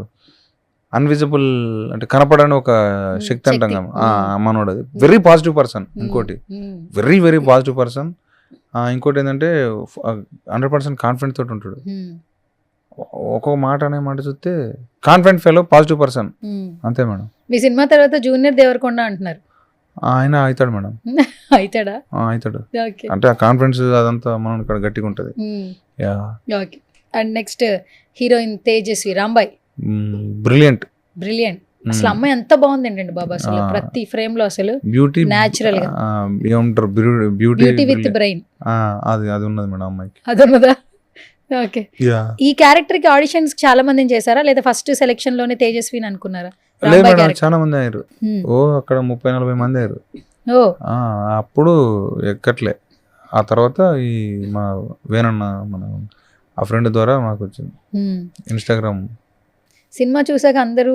అన్విజిబుల్ అంటే కనపడని ఒక శక్తి అంటాం కదా, మనోడు. అది వెరీ పాజిటివ్ పర్సన్. ఇంకోటి వెరీ వెరీ పాజిటివ్ పర్సన్. ఇంకోటి ఏంటంటే 100% కాన్ఫిడెంట్ తోటి ఉంటాడు. ఒక్కొక్క మాట అనే మాట చూస్తే కాన్ఫిడెంట్ ఫెలో, పాజిటివ్ పర్సన్, అంతే మేడం. మీ సినిమా తర్వాత జూనియర్ దేవరకొండ అంటున్నారు, ఆయన అవుతాడు మేడం. అవుతాడా? అవుతాడు. అంటే ఆ కాన్ఫిడెన్స్ అదంతా మనం ఇక్కడ గట్టిగా ఉంటుంది. Okay. And next heroine Tejaswi Rambai. Brilliant. అసలు అమ్మాయి ఎంత బాగుంది ఏంటండి బాబా, అసలు ప్రతి ఫ్రేమ్ లో అసలు బ్యూటీ, న్యాచురల్ గా ఏమంటారు బ్యూటీ విత్ బ్రెయిన్. అది ఉన్నది మేడం అమ్మాయికి. అది ఉన్నదా? ఓకే. ఈ క్యారెక్టర్ కి ఆడిషన్స్ చాలా మందిని చేశారా, లేదా ఫస్ట్ సెలెక్షన్ లోనే తేజస్విని అనుకున్నారా? లేదు మేడం, చాలా మంది అయ్యారు. అక్కడ 30-40 మంది అయ్యారు. అప్పుడు ఎక్కట్లే. ఆ తర్వాత ఈ మా వేనన్న మన ఆ ఫ్రెండ్ ద్వారా మాకు వచ్చింది ఇన్స్టాగ్రామ్. సినిమా చూసాక అందరూ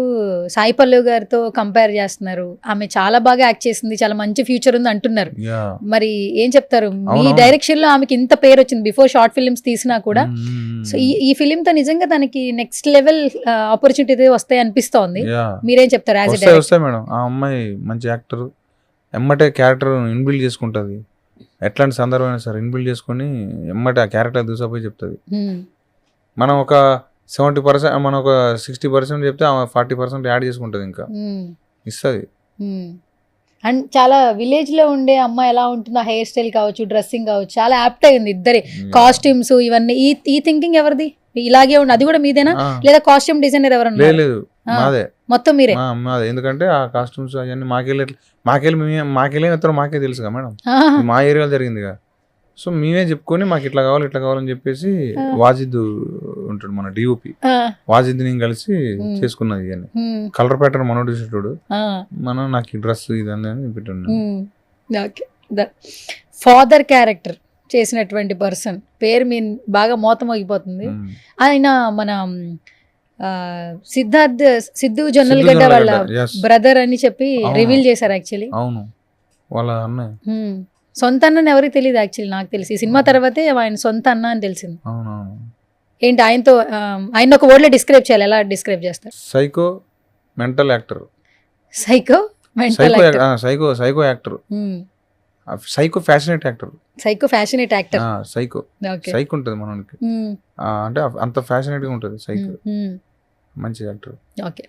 సాయి పల్లవి గారితో కంపేర్ చేస్తున్నారు. ఆమె చాలా బాగా యాక్ట్ చేసింది, చాలా మంచి ఫ్యూచర్ ఉంది అంటున్నారు. మరి ఏం చెప్తారు? మీ డైరెక్షన్ లో ఆమెకి ఇంత పేరు వచ్చింది బిఫోర్ షార్ట్ ఫిల్మ్స్ తీసినా కూడా. సో ఈ ఫిలిం తో నిజంగా తనకి నెక్స్ట్ లెవెల్ ఆపర్చునిటీ వస్తాయి అనిపిస్తోంది. మీరేం చెప్తారు? వస్తాయి మేడం. ఆ అమ్మాయి మంచి యాక్టర్, ఎమ్మటే క్యారెక్టర్ ఇన్బిల్డ్ చేసుకుంటది. ఎట్లాంటి సందర్భమైనా సరే ఇన్బిల్డ్ చేసుకుని ఎమ్మటే ఆ క్యారెక్టర్ దూసపోయి చెప్తుంది. మనం ఒక 70%, మనం ఒక 60% చెప్తే 40% యాడ్ చేసుకుంటది, ఇంకా ఇస్తుంది. అండ్ చాలా విలేజ్ లో ఉండే అమ్మాయి ఎలా ఉంటుందో, హెయిర్ స్టైల్ కావచ్చు, డ్రెస్సింగ్ కావచ్చు, చాలా యాప్ట్ అయింది. ఇద్దరి కాస్ట్యూమ్స్ ఇవన్నీ. ఈ థింకింగ్ ఎవరిది? ఇలాగే ఉంది, అది కూడా మీదేనా, లేదా కాస్ట్యూమ్ డిజైనర్ ఎవరన్నా? లేదు, మాదే మొత్తం మీరే? మాదే. ఎందుకంటే ఆ కాస్ట్యూమ్స్ అవన్నీ మాకెళ్ళి మాకే తెలుసుగా మేడం, మా ఏరియాలో జరిగిందిగా. సో మేమే చెప్పుకొని మాకు ఇట్లా కావాలని చెప్పేసి వాజిద్ ఉంటాడు మన డిఓపి, వాజిద్ నేను కలిసి చేసుకున్నది. ఇవన్నీ కలర్ ప్యాటర్న్ మనోడు చూసేటోడు, మనం నాకు ఈ డ్రెస్ ఇదని అని పెట్టాను. ఫాదర్ క్యారెక్టర్ చేసినటువంటి పర్సన్ పేరు మీ బాగా మోతమోగిపోతుంది. ఆయన మన సిద్ధు జొన్నలగడ్డ వాళ్ళ బ్రదర్ అని చెప్పి రివీల్ చేశారు. యాక్చువల్లీ అవును, వాళ్ళ అన్నయ్య. సొంత అన్నని ఎవరికి తెలియదు. యాక్చువల్లీ నాకు తెలిసి సినిమా తర్వాతే ఆయన సొంత అన్న అని తెలిసింది. ఏంటి ఆయనతో ఆయన ఒక వర్డ్ లో డిస్క్రైబ్ చేయాలి, ఎలా డిస్క్రైబ్ చేస్తారు? Psycho mental actor. Psycho actor, psycho passionate actor. Psycho ఉంటుంది మనకి, అంటే అంత ఫ్యాషనేట్ గా ఉంటుంది సైకో. మంచి యాక్టర్. ఓకే.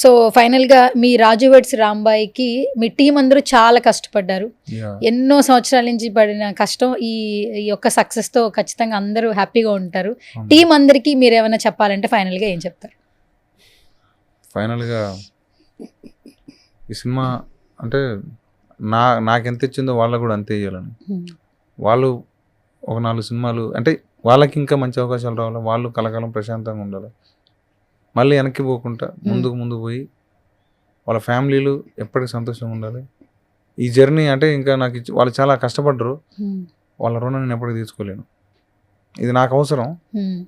సో ఫైనల్ గా మీ రాజు వెడ్స్ రాంబాయికి మీ టీం అందరూ చాలా కష్టపడ్డారు. ఎన్నో సంవత్సరాల నుంచి పడిన కష్టం ఈ యొక్క సక్సెస్ తో ఖచ్చితంగా అందరూ హ్యాపీగా ఉంటారు. టీం అందరికి మీరు ఏమైనా చెప్పాలంటే ఫైనల్ గా ఏం చెప్తారు? ఫైనల్ గా ఈ సినిమా అంటే నాకెంత ఇచ్చిందో వాళ్ళకు కూడా అంతే ఇవ్వాలని. వాళ్ళు ఒక 4 సినిమాలు అంటే వాళ్ళకి ఇంకా మంచి అవకాశాలు రావాలి, వాళ్ళు కలకాలం ప్రశాంతంగా ఉండాలి, మళ్ళీ వెనక్కి పోకుండా ముందుకు పోయి వాళ్ళ ఫ్యామిలీలు ఎప్పటికీ సంతోషంగా ఉండాలి. ఈ జర్నీ అంటే ఇంకా నాకు వాళ్ళు చాలా కష్టపడ్డరు, వాళ్ళ రుణం నేను ఎప్పటికీ తీసుకోలేను. ఇది నాకు అవసరం,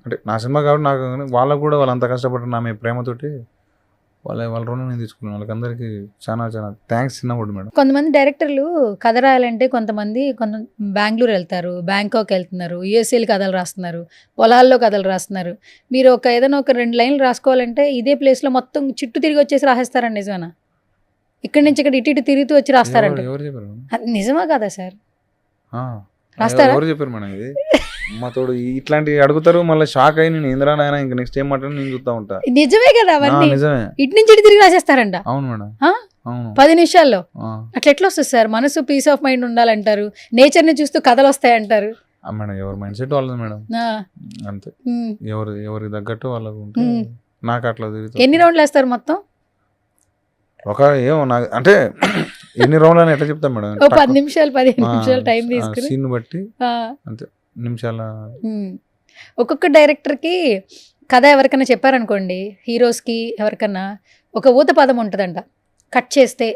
అంటే నా సినిమా కాబట్టి నాకు వాళ్ళకు కూడా వాళ్ళు అంత కష్టపడ్డారు. నా మీ ప్రేమతోటి వాళ్ళ రుణం నేను తీసుకున్నాను. వాళ్ళకందరికీ చాలా చాలా థ్యాంక్స్ చిన్నప్పుడు మేడం. కొంతమంది డైరెక్టర్లు కథ రాయాలంటే కొంత బెంగళూరు వెళ్తారు, బ్యాంకాక్ వెళ్తున్నారు, యూఎస్ఏలు కథలు రాస్తున్నారు, పొలాల్లో కథలు రాస్తున్నారు. మీరు ఏదైనా ఒక 2 లైన్లు రాసుకోవాలంటే ఇదే ప్లేస్లో మొత్తం చుట్టూ తిరిగి వచ్చేసి రాసేస్తారండి, నిజమేనా? ఇక్కడి నుంచి ఇక్కడ ఇటు తిరుగుతూ వచ్చి రాస్తారంట. ఎవరు చెప్పారు మేడం? అది నిజమా కదా సార్? ఆ, రాస్తారా? ఎవరు చెప్పారు మేడం ఇది? మా తోడు ఇట్లాంటివి అడుగుతారు, మళ్ళీ షాక్ అయ్యి నేను ఇంద్రా నాయన ఇంకా నెక్స్ట్ ఏం మాట్లాడి నేను చూస్తా ఉంటా. నిజమే కదా అవన్నీ? నిజమే. ఇటు నుంచి ఇటు తిరిగి రాసేస్తారంట. అవును మేడం. అవును. 10 నిమిషాల్లో అట్లా ఎట్లా వస్తుంది సార్? మనసు పీస్ ఆఫ్ మైండ్ ఉండాలంటారు, నేచర్ ని చూస్తూ కథలు వస్తాయంటారు. మేడం ఎవరి మైండ్ సెట్ వాళ్ళది మేడం, అంతే. ఎవరికి తగ్గట్టు వాళ్ళకు ఉంటే నాకు అట్లా తిరుగుతుంది. ఎన్ని రౌండ్లు వేస్తారు మొత్తం? ఏమో నాకు అంటే ఎన్ని రౌండ్లు అని ఎట్లా చెప్తాం మేడం? 10 నిమిషాలు 15 నిమిషాలు టైం తీసుకుని సీన్ బట్టి అంతే నిమిషాల. ఒక్కొక్క డైరెక్టర్కి కథ ఎవరికైనా చెప్పారనుకోండి, హీరోస్కి ఎవరికన్నా ఒక ఊత పదం ఉంటుందంట, కట్ చేస్తే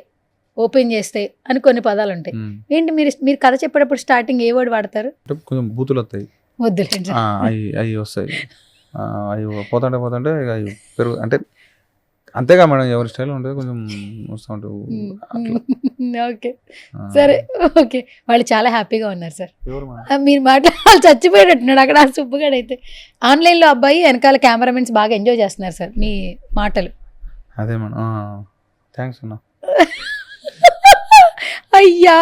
ఓపెన్ చేస్తే అని కొన్ని పదాలు ఉంటాయి. ఏంటి మీరు కథ చెప్పేటప్పుడు స్టార్టింగ్ ఏ వర్డ్ వాడతారు? కొంచెం బూతులు వస్తాయి, వద్దులేండి, అవి వస్తాయి, అవి పోతుంటే అవి పెరుగు అంటే అంతేగా మేడం, ఎవరి స్టైల్ ఉంటుంది కొంచెం వస్తూ ఉంటుంది. ఓకే సరే, ఓకే. వాళ్ళు చాలా హ్యాపీగా ఉన్నారు సార్. ఎవరు మీరు వాళ్ళు చచ్చిపోయేటట్టున్నాడు అక్కడ ఆ సుబ్బుగాడు. అయితే ఆన్లైన్లో అబ్బాయి వెనకాల కెమెరామెన్స్ బాగా ఎంజాయ్ చేస్తున్నారు సార్ మీ మాటలు. అదే మేడం, థ్యాంక్స్ అన్న. అయ్యా,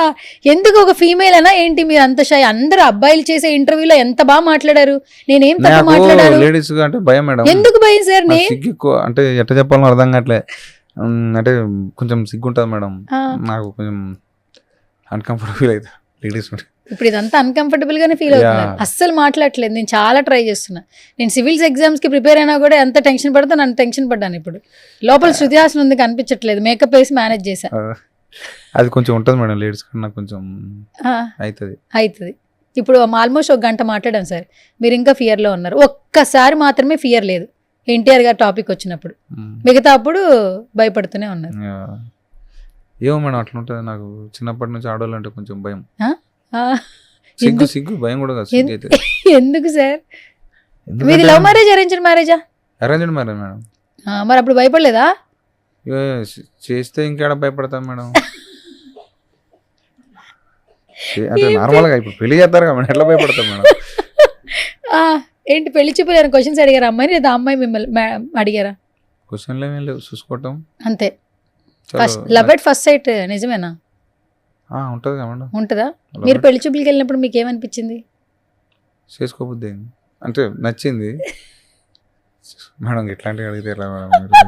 ఎందుకు ఒక ఫీమేల్ అనా ఏంటి మీరు అంత షై? అందరు అబ్బాయిలు చేసే ఇంటర్వ్యూలో ఎంత బాగా మాట్లాడారు, నేనేం తప్ప మాట్లాడారు? లేడీస్ అంటే భయం మేడం. ఎందుకు భయం సార్? సిగ్గు అంటే ఎట్లా చెప్పాలో అర్థం కావట్లే, అంటే కొంచెం సిగ్గుంటుంది మేడం నాకు, కొంచెం అన్కంఫర్టబుల్ అయితే లేడీస్. ఇప్పుడు ఇదంతా అన్కంఫర్టబుల్ గానే ఫీల్ అవుతున్నారు, అస్సలు మాట్లాడట్లేదు. నేను చాలా ట్రై చేస్తున్నా, నేను సివిల్స్ ఎగ్జామ్స్ కి ప్రిపేర్ అయినా కూడా ఎంత టెన్షన్ పడతా, నన్ను టెన్షన్ పడ్డాను. ఇప్పుడు లోపల శృతి హాసన్ ఉంది కనిపించట్లేదు, మేకప్ వేసి మేనేజ్ చేశా. అది కొంచెం ఉంటుంది మేడం, లేడీస్ కన్నా కొంచెం అవుతుంది. ఇప్పుడు ఆల్మోస్ట్ 1 గంట మాట్లాడాను సార్, మీరు ఇంకా ఫియర్లో ఉన్నారు. ఒక్కసారి మాత్రమే ఫియర్ లేదు, ఎన్టీఆర్ గారు టాపిక్ వచ్చినప్పుడు, మిగతా అప్పుడు భయపడుతూనే ఉన్నారు. ఏమో మేడం అట్లా ఉంటుంది నాకు, చిన్నప్పటి నుంచి ఆడవాళ్ళు అంటే కొంచెం భయం, సిగ్గు భయం కూడా కాదు. ఎందుకు సార్? మీది లవ్ మ్యారేజ్ అరేంజ్డ్ మ్యారేజా? Arranged marriage madam. మరి అప్పుడు భయపడలేదా? చేస్తే ఇంకేడ భయపడతాం మేడం, అంటే నార్మల్ గా ఇప్పుడు పెళ్లి చేస్తారు కదా, ఎట్లా భయపడతాం మేడం? ఏంటి పెళ్లి చూపులు క్వశ్చన్స్ అడిగారా అమ్మాయి, లేదా అమ్మాయి మిమ్మల్ని అడిగారా? క్వశ్చన్లు ఏమీ లేవు, చూసుకోవటం అంతే. లవ్ ఎట్ ఫస్ట్ సైట్ నిజమేనా? ఉంటది కదా మేడం. ఉంటుందా? మీరు పెళ్లి చూపులకి వెళ్ళినప్పుడు మీకు ఏమనిపించింది? చేసుకోబుద్ది అంటే నచ్చింది మేడం. ఇట్లాంటివి అడిగితే ఎలా మేడం?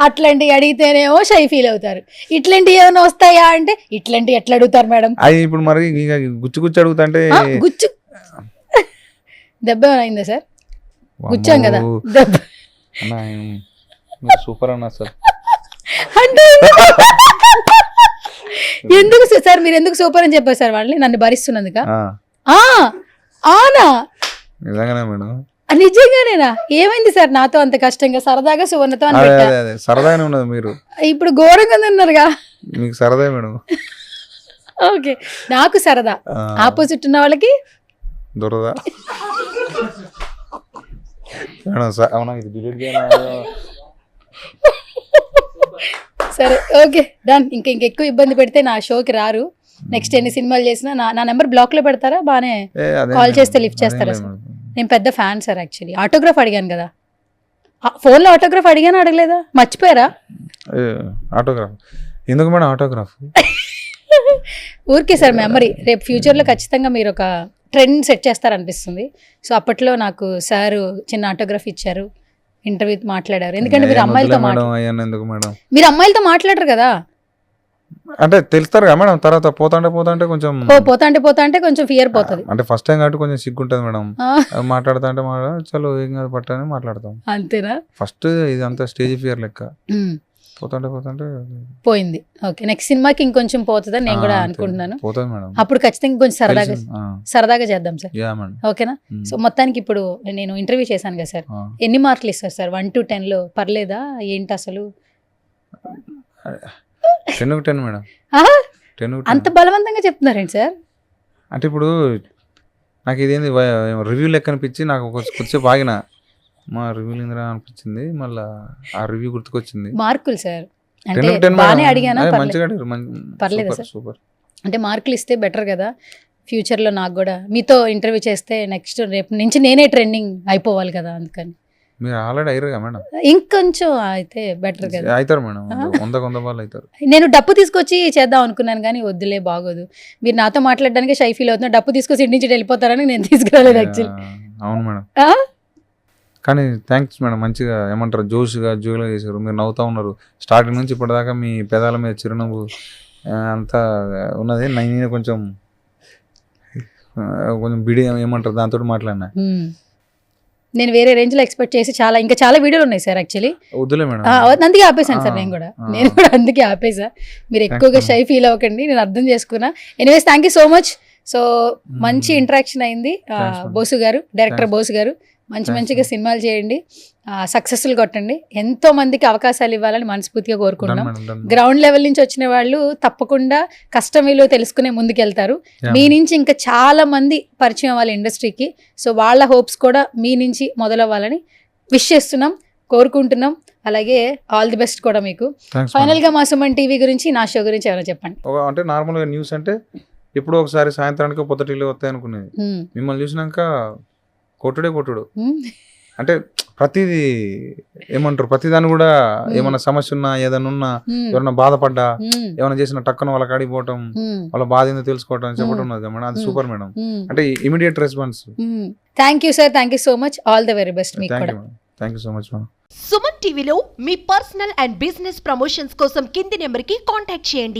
అట్లాంటివి అడిగితేనేమో షై ఫీల్ అవుతారు, ఇట్లాంటివి ఏమైనా వస్తాయా అంటే ఇట్లాంటివి ఎట్లా అడుగుతారు మేడం? అది ఇప్పుడు మరి గుచ్చి అడుగుతుంటే గుచ్చు దెబ్బ ఏమైనా అయిందా సార్? గుచ్చాం కదా దెబ్బ. సూపర్ అన్నా సార్. అంటే ఎందుకు సార్ మీరు ఎందుకు సూపర్ అని చెప్పారు సార్ వాళ్ళని, నన్ను భరిస్తున్నందుక? ఆనా నిజంగానే మేడం? నిజంగానేనా? ఏమైంది సార్ నాతో అంత కష్టంగా? సరదాగా సువర్ణతో అని సరదాగానే ఉన్నది, మీరు ఇప్పుడు ఘోరంగా ఉన్నారుగా. మీకు సరదా మేడం. ఓకే, నాకు సరదా, ఆపోజిట్ ఉన్న వాళ్ళకి దొరదా సరే ఓకే డన్. ఇంకెక్కువ ఇబ్బంది పెడితే నా షోకి రారు. నెక్స్ట్ ఎన్ని సినిమాలు చేసినా నా నెంబర్ బ్లాక్ లో పెడతారా? బానే కాల్ చేస్తే లిఫ్ట్ చేస్తారా సార్? నేను పెద్ద ఫ్యాన్ సార్. యాక్చువల్లీ ఆటోగ్రాఫ్ అడిగాను కదా, ఫోన్లో ఆటోగ్రాఫ్ అడిగాను, అడగలేదా? మర్చిపోయారా? ఆటోగ్రాఫ్ ఎందుకు మేడం? ఆటోగ్రాఫ్ ఊరికే సార్ మెమరీ. రేపు ఫ్యూచర్లో ఖచ్చితంగా మీరు ఒక ట్రెండ్ సెట్ చేస్తారనిపిస్తుంది. సో అప్పట్లో నాకు సార్ చిన్న ఆటోగ్రాఫ్ ఇచ్చారు, ఇంటర్వ్యూ మాట్లాడారు. ఎందుకంటే మీరు అమ్మాయిలతో మీరు అమ్మాయిలతో మాట్లాడరు కదా, అంటే తెలుస్తారు కదా మేడం. తర్వాత పోతాంటే కొంచెం ఫియర్ పోతుంది. అంటే ఫస్ట్ టైం కాబట్టి కొంచెం సిగ్గుంటది మేడం. మాట్లాడుతా అంటే చలో ఏం కాదు పట్టని మాట్లాడతాం, అంతేనా? ఫస్ట్ ఇది అంతా స్టేజ్ ఫియర్ లెక్క. పోతాంటే పోయింది. ఓకే, నెక్స్ట్ సినిమాకి ఇంకొంచెం పోతుందని నేను కూడా అనుకుంటున్నాను. పోతుంది మేడం. అప్పుడు ఖచ్చితంగా కొంచెం సరదాగా చేద్దాం సార్, ఓకేనా? సో మొత్తానికి ఇప్పుడు నేను ఇంటర్వ్యూ చేశాను కదా సార్, ఎన్ని మార్కులు ఇస్తారు సార్? 1 to 10 లో పర్లేదా? ఏంటి అసలు 10 మేడం. అంత బలవంతంగా చెప్తున్నారేంటి సార్? అంటే ఇప్పుడు నాకు ఇదేంది రివ్యూ లెక్క అనిపించి నాకు కొంచెం ఆగిన మా రివ్యూలు ఇందిరా అనిపించింది, మళ్ళీ ఆ రివ్యూ గుర్తుకొచ్చింది. మార్కులు సార్ 10 అంటే of 10 బాగానే మేడం. అడిగానా అదే పర్లేదు. మంచిగా అడిగారు, పర్లేదా సూపర్ సార్? సూపర్. అంటే మార్కులు ఇస్తే బెటర్ కదా ఫ్యూచర్లో. నాకు కూడా మీతో ఇంటర్వ్యూ చేస్తే నెక్స్ట్ రేపు నుంచి నేనే ట్రెండింగ్ అయిపోవాలి కదా, అందుకని మీరు ఆల్రెడీ అయ్యారుగా మేడం. ఇంకొంచెం అయితే బెటర్ కదా. అవుతారు మేడం, 100 బాల్ అవుతారు. నేను డప్పు తీసుకొచ్చి చేద్దాం అనుకున్నాను కానీ వద్దులే బాగోదు, మీరు నాతో మాట్లాడడానికి షై ఫీల్ అవుతున్నా, డప్పు తీసుకొచ్చి ఇంటి నుంచి వెళ్ళిపోతారని నేను తీసుకురాలేదు యాక్చువల్లీ. అవును మేడం, కానీ థ్యాంక్స్ మేడం. మంచిగా ఏమంటారు, జోష్గా జోగా చేశారు. మీరు నవ్వుతా ఉన్నారు స్టార్టింగ్ నుంచి ఇప్పటిదాకా. మీ పెదాల మీద చిరునవ్వు అంతా ఉన్నది. నేను కొంచెం బిడి ఏమంటారు దాంతో మాట్లాడినా. నేను వేరే రేంజ్ లో ఎక్స్పెక్ట్ చేసి ఇంకా చాలా వీడియోలు ఉన్నాయి సార్ యాక్చువల్లీ. వద్దులే మేడం, అందుకే ఆపేసాను సార్. నేను కూడా అందుకే ఆపేసా. మీరు ఎక్కువగా షై ఫీల్ అవ్వకండి, నేను అర్థం చేసుకున్నా. Anyways thank you so much. So మంచి ఇంటరాక్షన్ అయింది. బోసు గారు, డైరెక్టర్ బోసు గారు, మంచిగా సినిమాలు చేయండి, సక్సెస్ఫుల్ కొట్టండి, ఎంతో మందికి అవకాశాలు ఇవ్వాలని మనస్ఫూర్తిగా కోరుకుంటున్నాం. గ్రౌండ్ లెవెల్ నుంచి వచ్చిన వాళ్ళు తప్పకుండా కష్టం విలువ తెలుసుకునే ముందుకెళ్తారు. మీ నుంచి ఇంకా చాలా మంది పరిచయం అవ్వాలి ఇండస్ట్రీకి. సో వాళ్ళ హోప్స్ కూడా మీ నుంచి మొదలవ్వాలని విష్ చేస్తున్నాం, కోరుకుంటున్నాం. అలాగే ఆల్ ది బెస్ట్ కూడా మీకు. ఫైనల్ గా మా సుమన్ టీవీ గురించి, నా షో గురించి ఏమైనా చెప్పండి. అంటే నార్మల్ గా న్యూస్ అంటే ఎప్పుడో ఒకసారి సాయంత్రానికి పొద్దుటిల్లు వస్తాయి అనుకునేది. మిమ్మల్ని చూసినాక కొట్టుడు అంటే ప్రతిదీ ఏమంటారు, ప్రతిదాన్ని కూడా ఏమన్నా సమస్య ఉన్నా, ఏదైనా ఉన్నా, ఎవరన్నా బాధపడ్డా, ఏమైనా చేసిన టక్కున వాళ్ళ కాడికి పోవటం, వాళ్ళ బాధ ఏందో తెలుసుకోవటం చెప్పడం ఉన్నది మేడం. అది సూపర్ మేడం, అంటే immediate response. Thank you sir, thank you so much, all the very best మీకు కూడా. Thank you so much madam. Suman టీవీలో మీ పర్సనల్ అండ్ బిజినెస్ ప్రమోషన్స్ కోసం కింది నెంబర్కి కాంటాక్ట్ చేయండి.